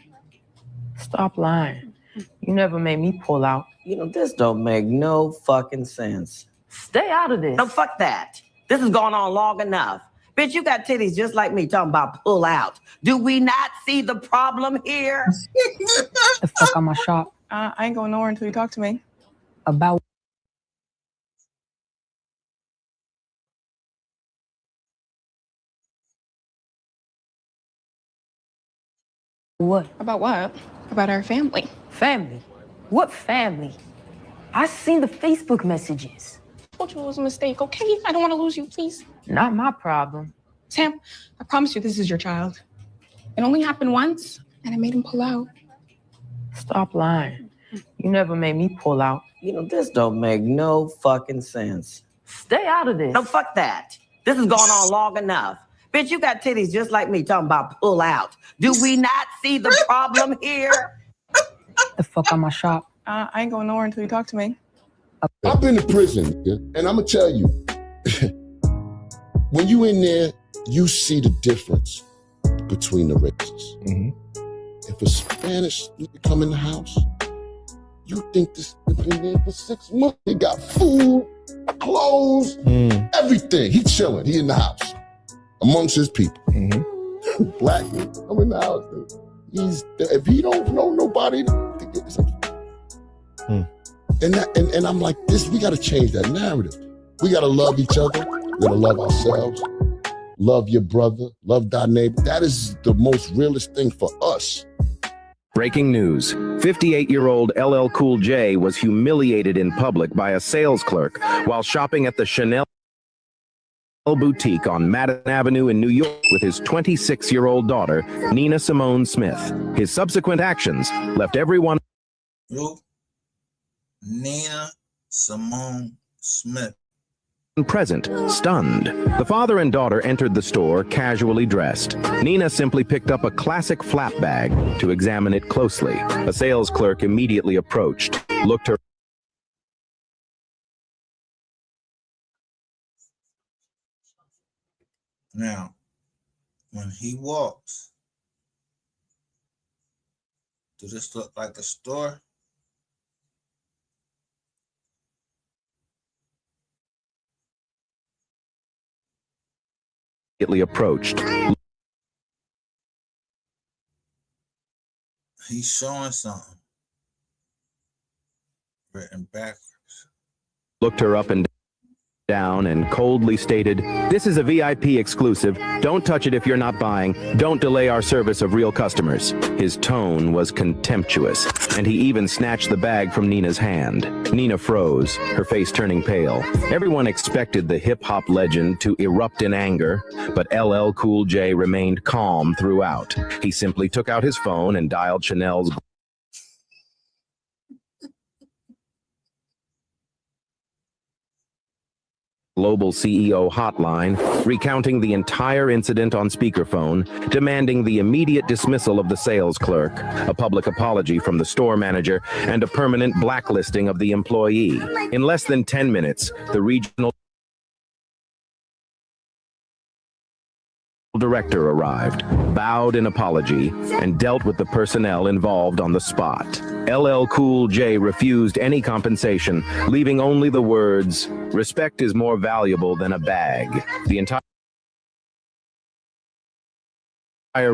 Stop lying. You never made me pull out. You know, this don't make no fucking sense. Stay out of this. No, fuck that. This has gone on long enough. Bitch, you got titties just like me talking about pull out. Do we not see the problem here? The fuck on my shop. I ain't going nowhere until you talk to me. About what? About what? About our family. Family? What family? I seen the Facebook messages. I told you it was a mistake, okay? I don't want to lose you, please. Not my problem. Sam, I promise you this is your child. It only happened once, and I made him pull out. Stop lying. You never made me pull out. You know, this don't make no fucking sense. Stay out of this. No, fuck that. This has gone on long enough. Bitch, you got titties just like me talking about pull out. Do we not see the problem here? The fuck on my shop. I ain't going nowhere until you talk to me. I've been to prison, and I'm gonna tell you, when you in there, you see the difference between the races. If a Spanish nigga come in the house, you think this nigga been there for 6 months. He got food, clothes, everything. He chilling. He in the house amongst his people. Black nigga come in the house. He's if he don't know nobody, and I'm like, we got to change that narrative. We got to love each other. We got to love ourselves. Love your brother. Love thy neighbor. That is the most realest thing for us. Breaking news. 58-year-old LL Cool J was humiliated in public by a sales clerk while shopping at the Chanel boutique on Madison Avenue in New York with his 26-year-old daughter, Nina Simone Smith. His subsequent actions left everyone Nina Simone Smith present stunned. The father and daughter entered the store casually dressed. Nina simply picked up a classic flap bag to examine it closely. A sales clerk immediately approached, looked her Now, when he walks, does this look like a store? immediately approached. He's showing something written backwards. Looked her up and down and coldly stated, "This is a VIP exclusive. Don't touch it if you're not buying. Don't delay our service of real customers." His tone was contemptuous, and he even snatched the bag from Nina's hand. Nina froze, her face turning pale. Everyone expected the hip-hop legend to erupt in anger, but LL Cool J remained calm throughout. He simply took out his phone and dialed Chanel's global CEO hotline, recounting the entire incident on speakerphone, demanding the immediate dismissal of the sales clerk, a public apology from the store manager, and a permanent blacklisting of the employee. In less than 10 minutes, the regional director arrived, bowed in apology, and dealt with the personnel involved on the spot. LL Cool J refused any compensation, leaving only the words, "Respect is more valuable than a bag." The entire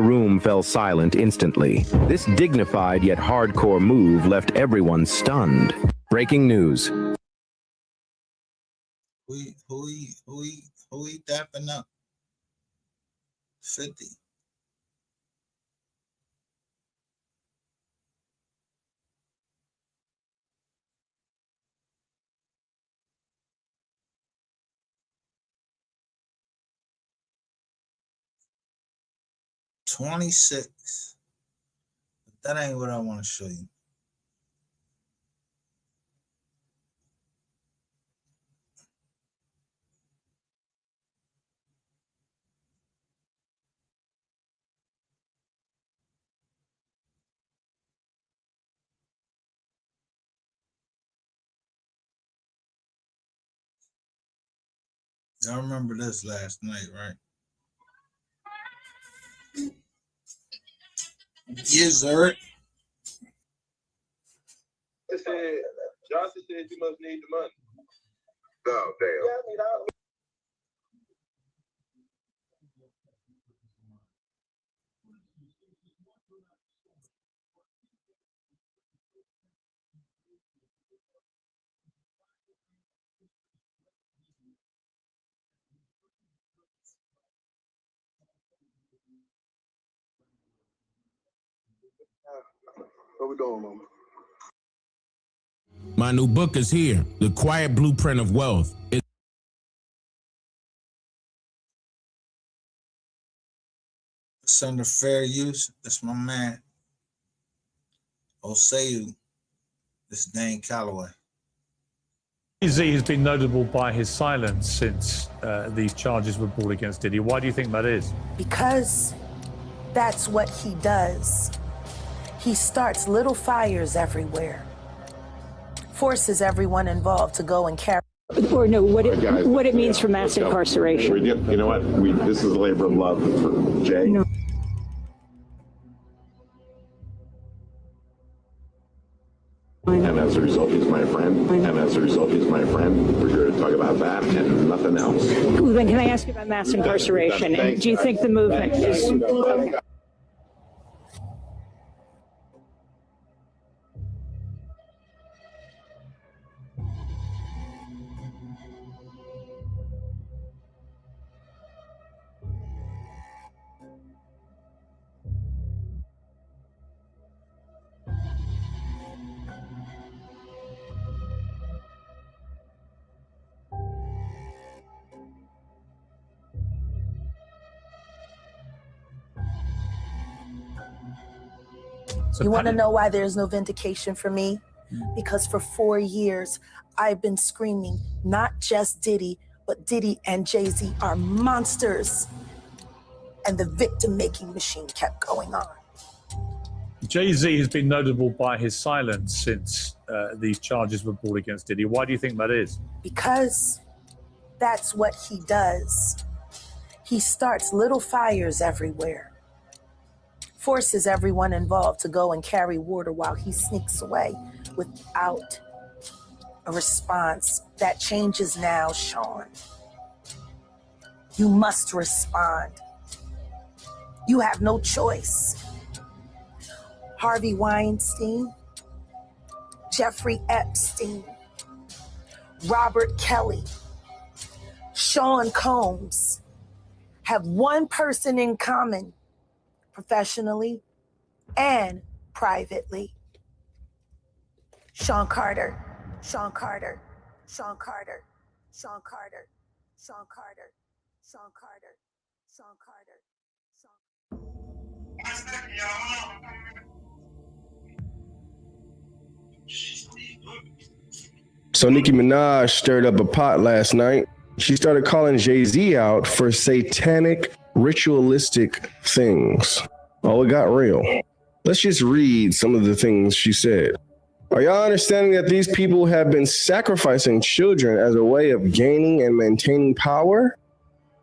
room fell silent instantly. This dignified yet hardcore move left everyone stunned. Breaking news. Who he dapping up? 50. $26. But that ain't what I want to show you. Y'all remember this last night, right? Yes, sir. Johnson said you must need the money. Oh, damn. Yeah, I need all. What we doing, Mama? My new book is here, The Quiet Blueprint of Wealth. It's under fair use. That's my man. Oseyu. This Dane Calloway. Z has been notable by his silence since these charges were brought against Diddy. Why do you think that is? Because that's what he does. He starts little fires everywhere, forces everyone involved to go and carry. Or no, what it means for mass incarceration. You know what? This is a labor of love for Jay. No. And as a result, he's my friend. And as a result, he's my friend. We're here to talk about that and nothing else. Well, then can I ask you about mass incarceration? And do you think the movement is... You want to know why there's no vindication for me? Because for 4 years, I've been screaming, not just Diddy, but Diddy and Jay-Z are monsters. And the victim-making machine kept going on. Jay-Z has been notable by his silence since these charges were brought against Diddy. Why do you think that is? Because that's what he does. He starts little fires everywhere, forces everyone involved to go and carry water while he sneaks away without a response. That changes now, Sean. You must respond. You have no choice. Harvey Weinstein, Jeffrey Epstein, Robert Kelly, Sean Combs have one person in common, professionally and privately. Sean Carter, Sean Carter, Sean Carter, Sean Carter, Sean Carter, Sean Carter, Sean Carter, So Nicki Minaj stirred up a pot last night. She started calling Jay-Z out for satanic, ritualistic things. Oh, it got real. Let's just read some of the things she said. Are y'all understanding that these people have been sacrificing children as a way of gaining and maintaining power?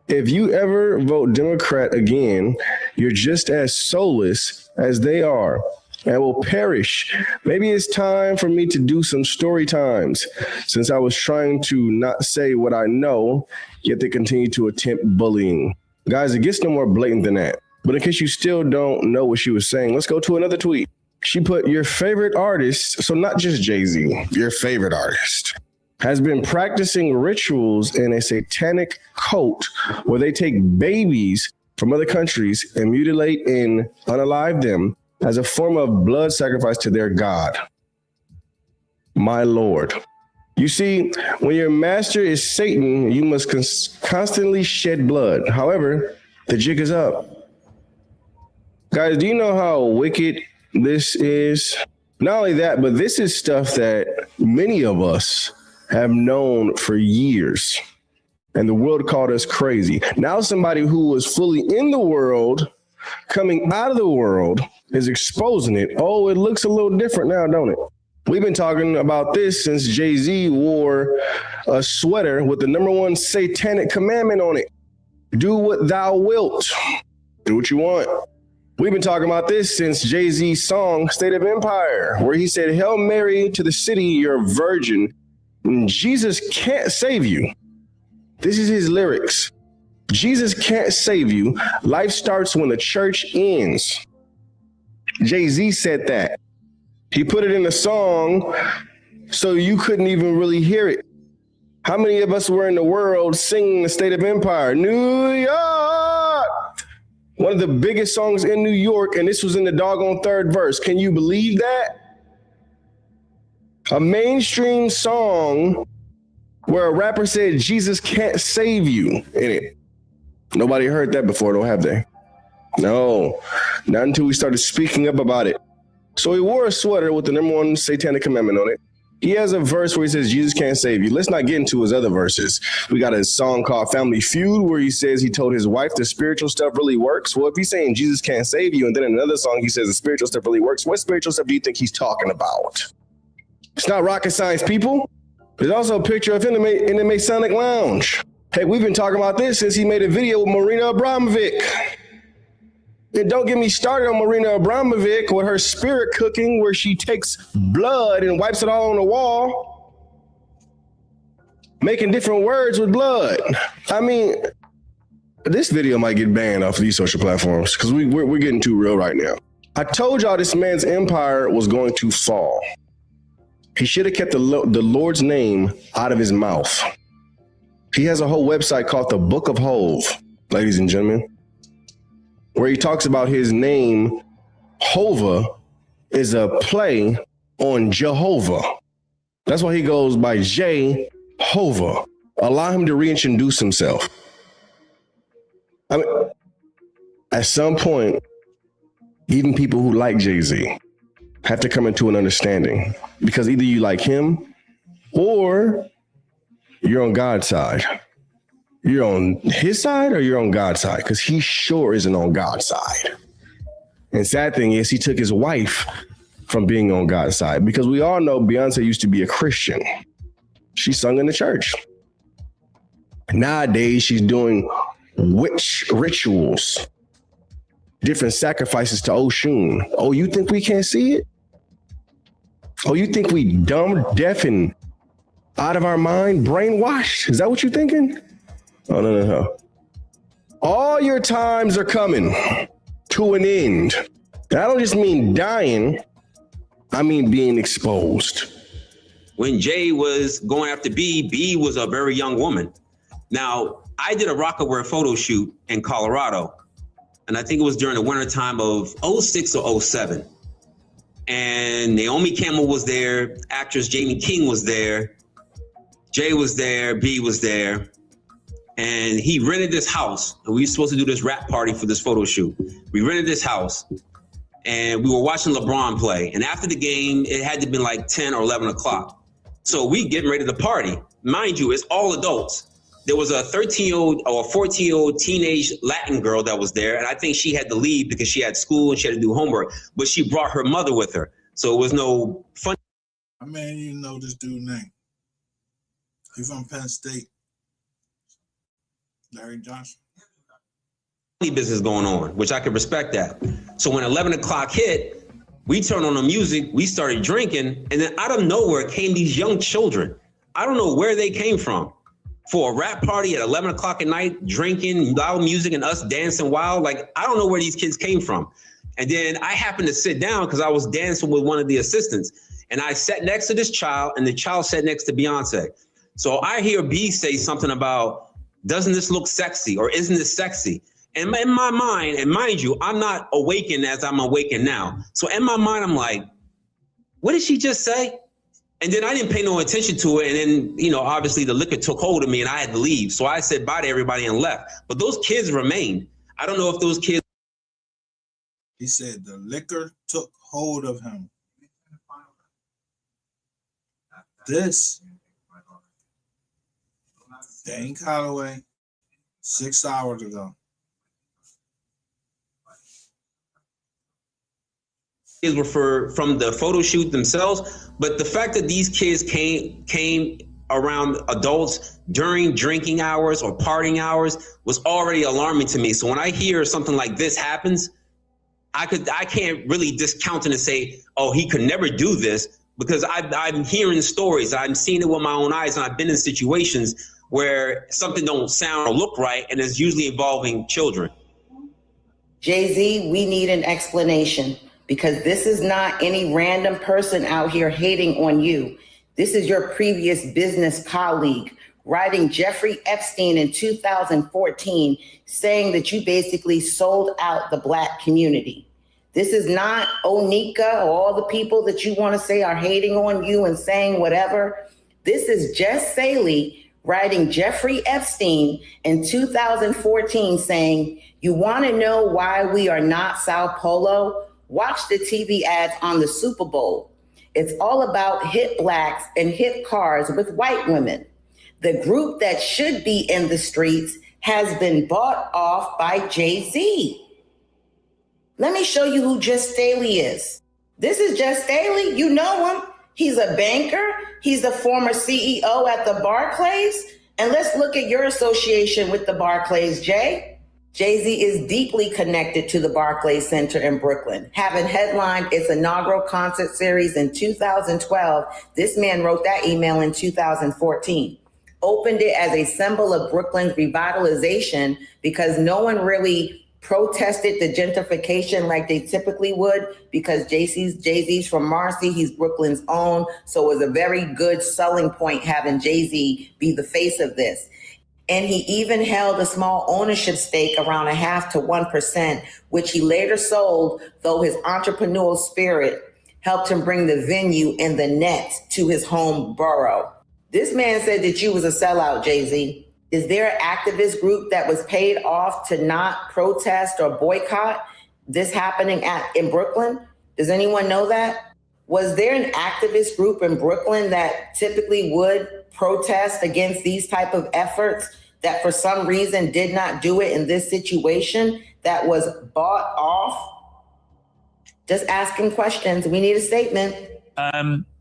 If you ever vote Democrat again, you're just as soulless as they are and will perish. Maybe it's time for me to do some story times, since I was trying to not say what I know, yet they continue to attempt bullying. Guys, it gets no more blatant than that. But in case you still don't know what she was saying, let's go to another tweet. She put, your favorite artist, so not just Jay-Z, your favorite artist, has been practicing rituals in a satanic cult where they take babies from other countries and mutilate and unalive them as a form of blood sacrifice to their God. My Lord. You see, when your master is Satan, you must constantly shed blood. However, the jig is up. Guys, do you know how wicked this is? Not only that, but this is stuff that many of us have known for years, and the world called us crazy. Now somebody who was fully in the world, coming out of the world, is exposing it. Oh, it looks a little different now, don't it? We've been talking about this since Jay-Z wore a sweater with the #1 satanic commandment on it. Do what thou wilt. Do what you want. We've been talking about this since Jay-Z's song, State of Empire, where he said, Hail Mary to the city, you're a virgin. Jesus can't save you. This is his lyrics. Jesus can't save you. Life starts when the church ends. Jay-Z said that. He put it in a song so you couldn't even really hear it. How many of us were in the world singing the State of Empire? New York! One of the biggest songs in New York, and this was in the doggone 3rd verse. Can you believe that? A mainstream song where a rapper said Jesus can't save you in it. Nobody heard that before, though, have they? No, not until we started speaking up about it. So he wore a sweater with the #1 satanic commandment on it. He has a verse where he says, Jesus can't save you. Let's not get into his other verses. We got a song called Family Feud where he says he told his wife the spiritual stuff really works. Well, if he's saying Jesus can't save you, and then in another song he says the spiritual stuff really works, what spiritual stuff do you think he's talking about? It's not rocket science, people. There's also a picture of him in the Masonic Lounge. Hey, we've been talking about this since he made a video with Marina Abramovic. And don't get me started on Marina Abramovic with her spirit cooking where she takes blood and wipes it all on the wall, making different words with blood. I mean, this video might get banned off of these social platforms because we're getting too real right now. I told y'all this man's empire was going to fall. He should have kept the Lord's name out of his mouth. He has a whole website called the Book of Hove, ladies and gentlemen, where he talks about his name, Hova, is a play on Jehovah. That's why he goes by Jehovah. Allow him to reintroduce himself. I mean, at some point, even people who like Jay-Z have to come into an understanding, because either you like him or you're on God's side. You're on his side or you're on God's side, because he sure isn't on God's side. And sad thing is, he took his wife from being on God's side, because we all know Beyonce used to be a Christian. She sung in the church. Nowadays, she's doing witch rituals, different sacrifices to Oshun. Oh, you think we can't see it? Oh, you think we dumb, deaf, and out of our mind, brainwashed? Is that what you're thinking? Oh, no. All your times are coming to an end. And I don't just mean dying, I mean being exposed. When Jay was going after B was a very young woman. Now, I did a Rockaware photo shoot in Colorado, and I think it was during the winter time of 06 or 07. And Naomi Campbell was there, actress Jamie King was there, Jay was there, B was there, and he rented this house. And we were supposed to do this rap party for this photo shoot. We rented this house, and we were watching LeBron play. And after the game, it had to be like 10 or 11 o'clock. So we getting ready to party. Mind you, it's all adults. There was a 13-year-old or a 14-year-old teenage Latin girl that was there, and I think she had to leave because she had school and she had to do homework, but she brought her mother with her. So it was no fun. I mean, you know this dude's name. He's from Penn State. Larry Johnson. Business going on, which I could respect that. So when 11 o'clock hit, we turned on the music, we started drinking, and then out of nowhere came these young children. I don't know where they came from. For a rap party at 11 o'clock at night, drinking loud music and us dancing wild. Like, I don't know where these kids came from. And then I happened to sit down because I was dancing with one of the assistants. And I sat next to this child, and the child sat next to Beyonce. So I hear B say something about, doesn't this look sexy, or isn't this sexy? And in my mind, and mind you, I'm not awakened as I'm awakened now. So in my mind, I'm like, what did she just say? And then I didn't pay no attention to it. And then, you know, obviously the liquor took hold of me and I had to leave. So I said bye to everybody and left. But those kids remained. I don't know if those kids. He said the liquor took hold of him. This, Dane Calloway, 6 hours ago. Were from the photo shoot themselves, but the fact that these kids came around adults during drinking hours or partying hours was already alarming to me. So when I hear something like this happens, I can't really discount it and say, oh, he could never do this, because I'm hearing stories, I'm seeing it with my own eyes, and I've been in situations where something don't sound or look right, and it's usually involving children. Jay-Z, we need an explanation. Because this is not any random person out here hating on you. This is your previous business colleague writing Jeffrey Epstein in 2014, saying that you basically sold out the Black community. This is not Onika or all the people that you want to say are hating on you and saying whatever. This is Jess Saley writing Jeffrey Epstein in 2014 saying, you want to know why we are not Sao Paulo? Watch the TV ads on the Super Bowl. It's all about hip Blacks and hip cars with white women. The group that should be in the streets has been bought off by Jay-Z. Let me show you who Jess Staley is. This is Jess Staley. You know him. He's a banker. He's the former CEO at the Barclays. And let's look at your association with the Barclays, Jay. Jay-Z is deeply connected to the Barclays Center in Brooklyn, having headlined its inaugural concert series in 2012. This man wrote that email in 2014, opened it as a symbol of Brooklyn's revitalization because no one really protested the gentrification like they typically would, because Jay-Z's from Marcy, he's Brooklyn's own. So it was a very good selling point having Jay-Z be the face of this. And he even held a small ownership stake, around 0.5% to 1%, which he later sold, though his entrepreneurial spirit helped him bring the venue and the Nets to his home borough. This man said that you was a sellout, Jay-Z. Is there an activist group that was paid off to not protest or boycott this happening in Brooklyn? Does anyone know that? Was there an activist group in Brooklyn that typically would protest against these type of efforts that for some reason did not do it in this situation that was bought off? Just asking questions. We need a statement.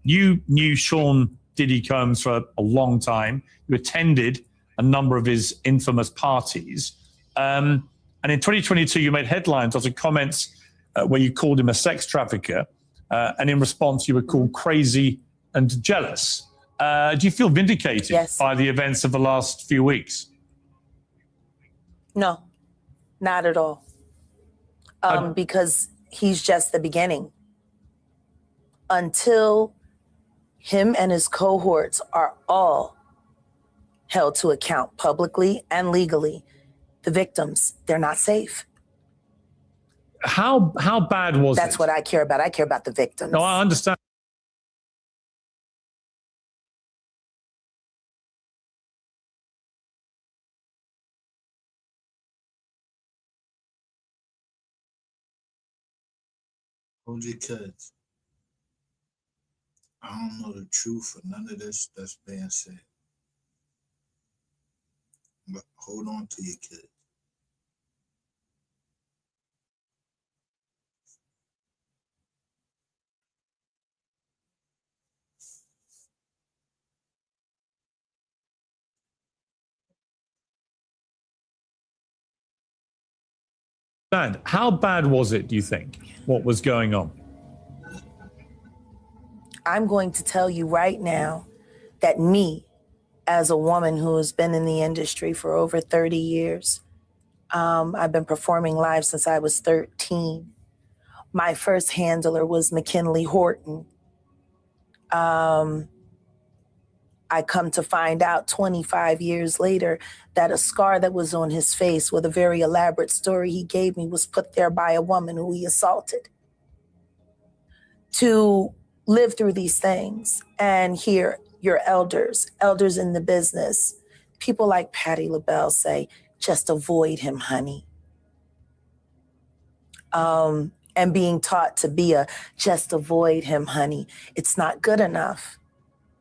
You knew Sean Diddy Combs for a long time. You attended a number of his infamous parties. And in 2022, you made headlines after comments where you called him a sex trafficker. And in response, you were called crazy and jealous. Do you feel vindicated by the events of the last few weeks? No, not at all. Because he's just the beginning. Until him and his cohorts are all held to account publicly and legally, the victims, they're not safe. How bad was it? That's what I care about. I care about the victims. No, I understand. Hold your kids. I don't know the truth for none of this that's being said. But hold on to your kids. How bad was it, do you think, what was going on? I'm going to tell you right now that me, as a woman who has been in the industry for over 30 years, I've been performing live since I was 13. My first handler was McKinley Horton. I come to find out 25 years later that a scar that was on his face with a very elaborate story he gave me was put there by a woman who he assaulted. To live through these things and hear your elders in the business, people like Patti LaBelle say, just avoid him, honey. And being taught to be just avoid him, honey. It's not good enough.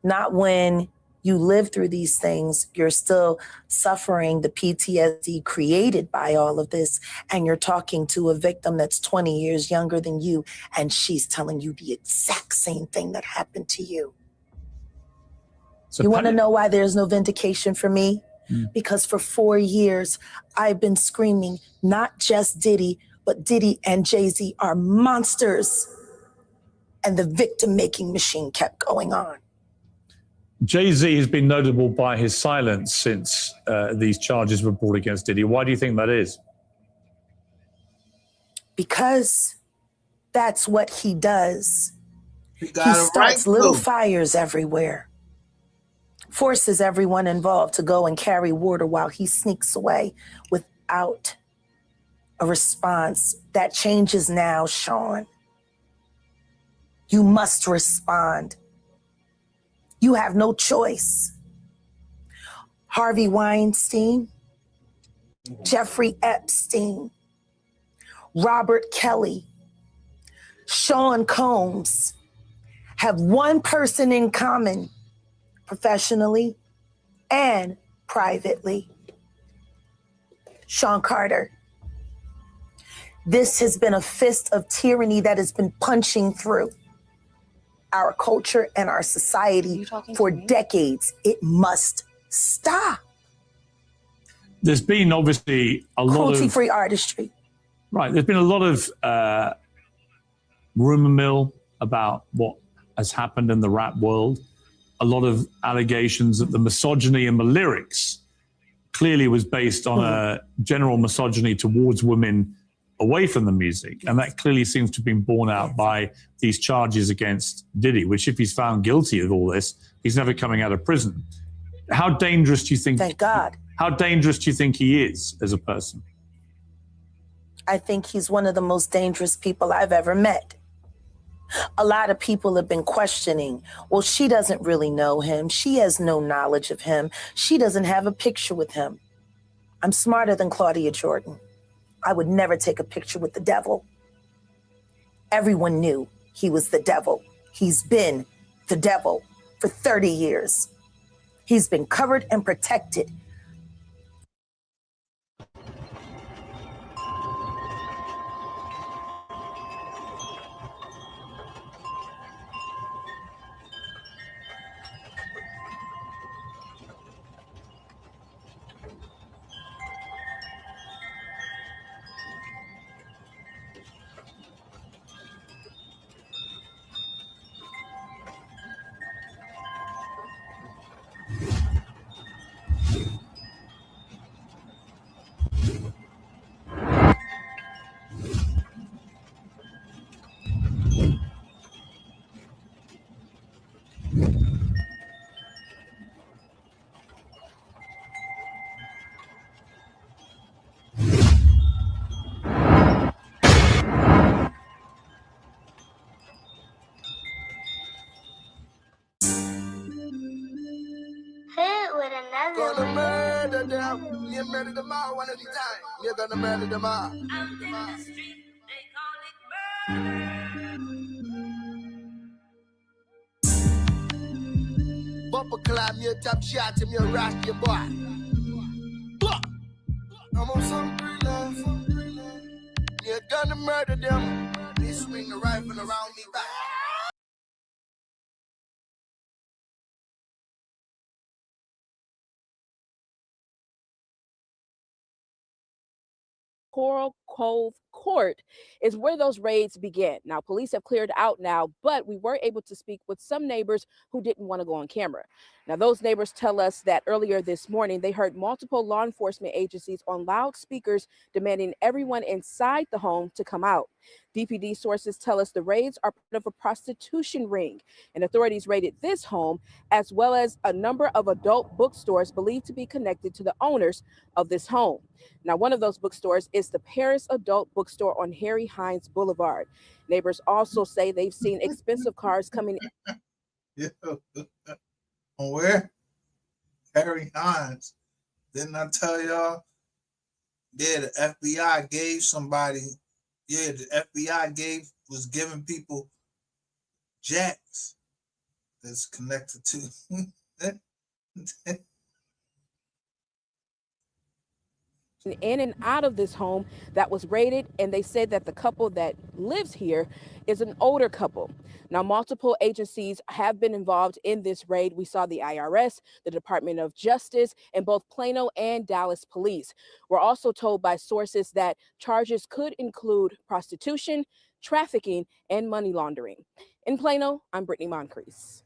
Not when you live through these things, you're still suffering the PTSD created by all of this, and you're talking to a victim that's 20 years younger than you, and she's telling you the exact same thing that happened to you. So you want to know why there's no vindication for me? Because for 4 years, I've been screaming, not just Diddy, but Diddy and Jay-Z are monsters. And the victim-making machine kept going on. Jay-Z has been notable by his silence since these charges were brought against Diddy. Why do you think that is? Because that's what he does. He got it starts right, little though. fires everywhere, forces everyone involved to go and carry water while he sneaks away without a response. That changes now, Sean. You must respond. You have no choice. Harvey Weinstein, Jeffrey Epstein, Robert Kelly, Sean Combs have one person in common, professionally and privately. Sean Carter. This has been a fist of tyranny that has been punching through our culture and our society for decades. It must stop. There's been obviously a lot of cruelty-free artistry. Right. There's been a lot of rumor mill about what has happened in the rap world. A lot of allegations that the misogyny in the lyrics clearly was based on a general misogyny towards women away from the music. And that clearly seems to have been borne out by these charges against Diddy, which if he's found guilty of all this, he's never coming out of prison. How dangerous do you think? Thank God. How dangerous do you think he is as a person? I think he's one of the most dangerous people I've ever met. A lot of people have been questioning, well, she doesn't really know him. She has no knowledge of him. She doesn't have a picture with him. I'm smarter than Claudia Jordan. I would never take a picture with the devil. Everyone knew he was the devil. He's been the devil for 30 years. He's been covered and protected. With another gonna murder them. You murder them all one at a time. You're gonna murder them all. I'm in the street, they call it murder. Bumper climb your top shot to me rush your boy. I'm on some thriller. You're gonna murder them. They swing the rifle around me back. Coral Cove Court is where those raids begin. Now, police have cleared out now, but we were able to speak with some neighbors who didn't want to go on camera. Now, those neighbors tell us that earlier this morning, they heard multiple law enforcement agencies on loudspeakers demanding everyone inside the home to come out. DPD sources tell us the raids are part of a prostitution ring, and authorities raided this home as well as a number of adult bookstores believed to be connected to the owners of this home. Now, one of those bookstores is the Paris Adult Bookstore on Harry Hines Boulevard. Neighbors also say they've seen expensive cars coming Yeah. On where? Harry Hines. Didn't I tell y'all? Yeah, the FBI gave somebody. Yeah, the FBI was giving people jacks that's connected to. in and out of this home that was raided, and they said that the couple that lives here is an older couple. Now, multiple agencies have been involved in this raid. We saw the IRS, the Department of Justice, and both Plano and Dallas police. We're also told by sources that charges could include prostitution, trafficking, and money laundering. In Plano, I'm Brittany Moncrief.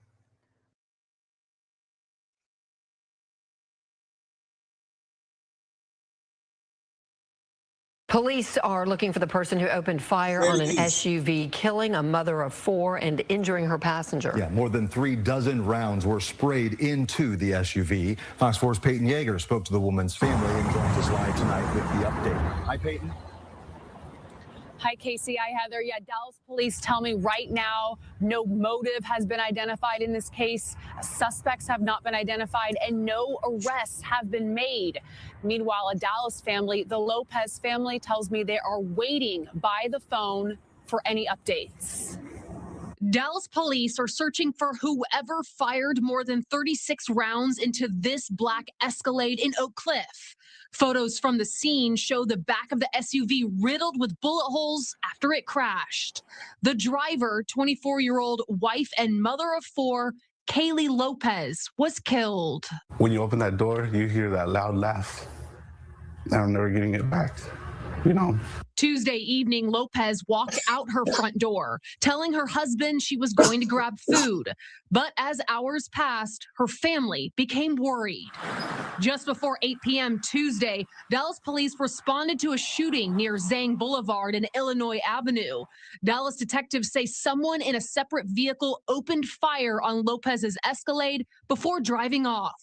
Police are looking for the person who opened fire on an SUV, killing a mother of 4 and injuring her passenger. Yeah, more than 36 rounds were sprayed into the SUV. Fox 4's Peyton Yeager spoke to the woman's family and joins us live tonight with the update. Hi, Peyton. Hi, Casey. Hi, Heather. Yeah, Dallas police tell me right now no motive has been identified in this case. Suspects have not been identified and no arrests have been made. Meanwhile, a Dallas family, the Lopez family, tells me they are waiting by the phone for any updates. Dallas police are searching for whoever fired more than 36 rounds into this black Escalade in Oak Cliff. Photos from the scene show the back of the SUV riddled with bullet holes after it crashed. The driver, 24-year-old wife and mother of 4, Kaylee Lopez, was killed. When you open that door, you hear that loud laugh. I'm never getting it back, you know. Tuesday evening, Lopez walked out her front door, telling her husband she was going to grab food. But as hours passed, her family became worried. Just before 8 p.m. Tuesday, Dallas police responded to a shooting near Zang Boulevard and Illinois Avenue. Dallas detectives say someone in a separate vehicle opened fire on Lopez's Escalade before driving off.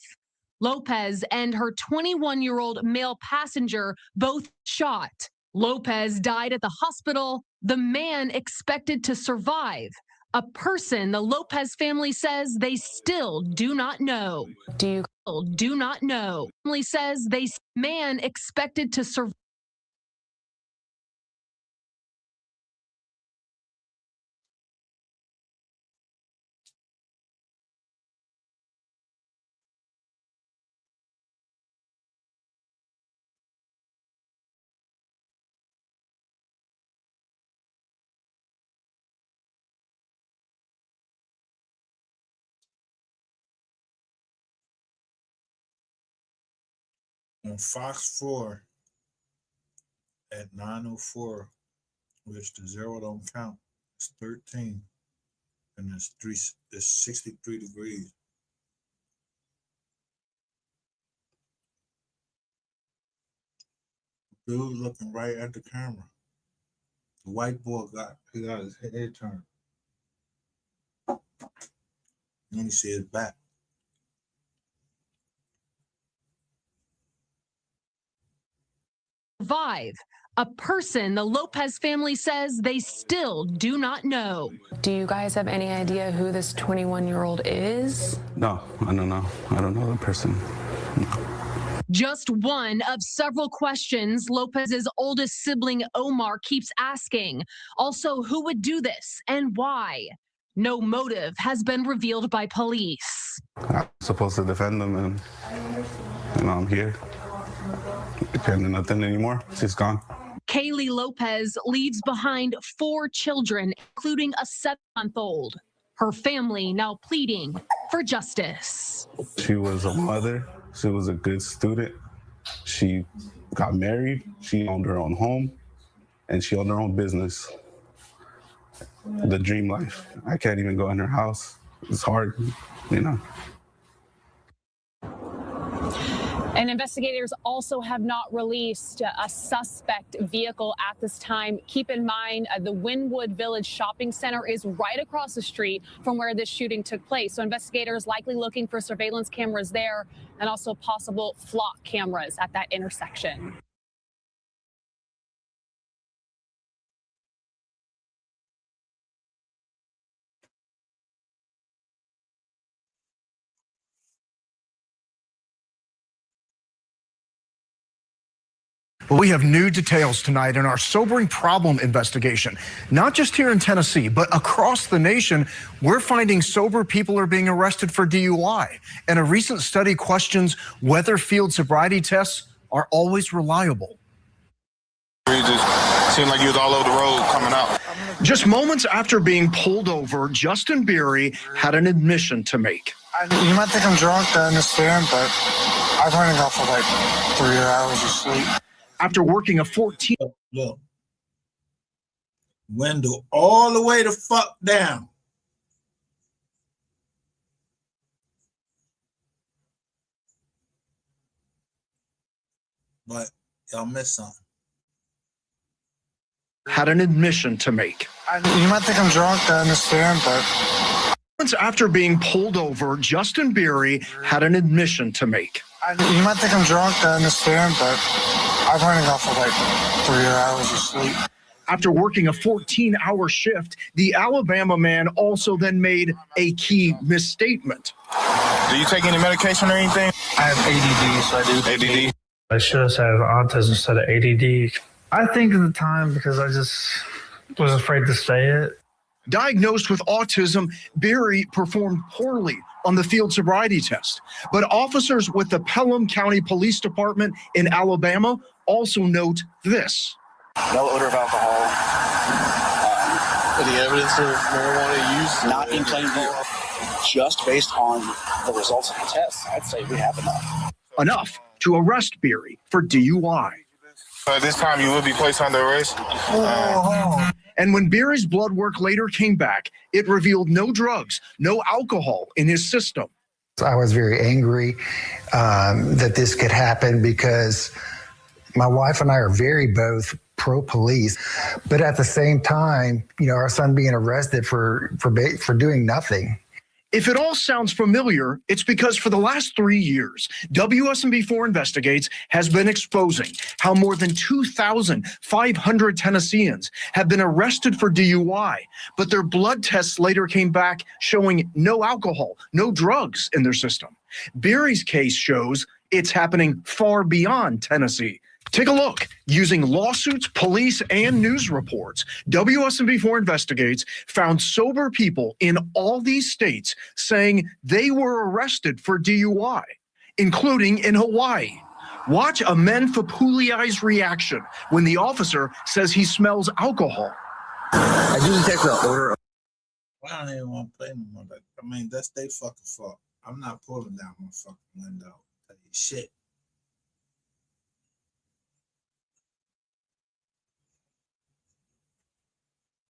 Lopez and her 21-year-old male passenger both shot. Lopez died at the hospital, the man expected to survive. A person the Lopez family says they still do not know. Do not know. Family says man expected to survive. On Fox 4 at 9:04, which the zero don't count, it's 13, and it's 63 degrees. Dude looking right at the camera. The white boy got his head turned. And then you see his back. Survive. A person the Lopez family says they still do not know. Do you guys have any idea who this 21-year-old is? No, I don't know. I don't know the person. Just one of several questions Lopez's oldest sibling, Omar, keeps asking. Also, who would do this and why? No motive has been revealed by police. I'm supposed to defend them, and I'm here. I can't do nothing anymore. She's gone. Kaylee Lopez leaves behind 4 children, including a 7-month-old. Her family now pleading for justice. She was a mother. She was a good student. She got married. She owned her own home, and she owned her own business. The dream life. I can't even go in her house. It's hard, And investigators also have not released a suspect vehicle at this time. Keep in mind, the Wynwood Village Shopping Center is right across the street from where this shooting took place. So investigators likely looking for surveillance cameras there and also possible flock cameras at that intersection. Well, we have new details tonight in our sobering problem investigation. Not just here in Tennessee, but across the nation, we're finding sober people are being arrested for DUI. And a recent study questions whether field sobriety tests are always reliable. It just seemed like he was all over the road coming out. Just moments after being pulled over, Justin Beery had an admission to make. You might think I'm drunk to understand, but I've only got for like 3 hours of sleep. After working a 14... Look. Window all the way the fuck down. But y'all missed something. Had an admission to make. You might think I'm drunk to understand, but... Moments after being pulled over, Justin Beery had an admission to make. You might think I'm drunk to understand, but I've only got for like 3 hours of sleep. After working a 14-hour shift, the Alabama man also then made a key misstatement. Do you take any medication or anything? I have ADD, so I do. ADD? I should have said autism instead of ADD. I think at the time because I just was afraid to say it. Diagnosed with autism, Beery performed poorly on the field sobriety test. But officers with the Pelham County Police Department in Alabama also note this. No odor of alcohol. Any evidence of marijuana use? Not in plain view. Just based on the results of the test, I'd say we have enough. Enough to arrest Beery for DUI. At this time, you will be placed under arrest. And when Beery's blood work later came back, it revealed no drugs, no alcohol in his system. I was very angry that this could happen because my wife and I are very both pro-police, but at the same time, our son being arrested for doing nothing. If it all sounds familiar, it's because for the last 3 years, WSMB4 Investigates has been exposing how more than 2,500 Tennesseans have been arrested for DUI, but their blood tests later came back showing no alcohol, no drugs in their system. Beery's case shows it's happening far beyond Tennessee. Take a look. Using lawsuits, police, and news reports, WSMB4 Investigates found sober people in all these states saying they were arrested for DUI, including in Hawaii. Watch Amen Fapuliai's reaction when the officer says he smells alcohol. I do detect the odor. I don't even want to play no more. I mean, that's their fucking fault. I'm not pulling down my fucking window. Shit.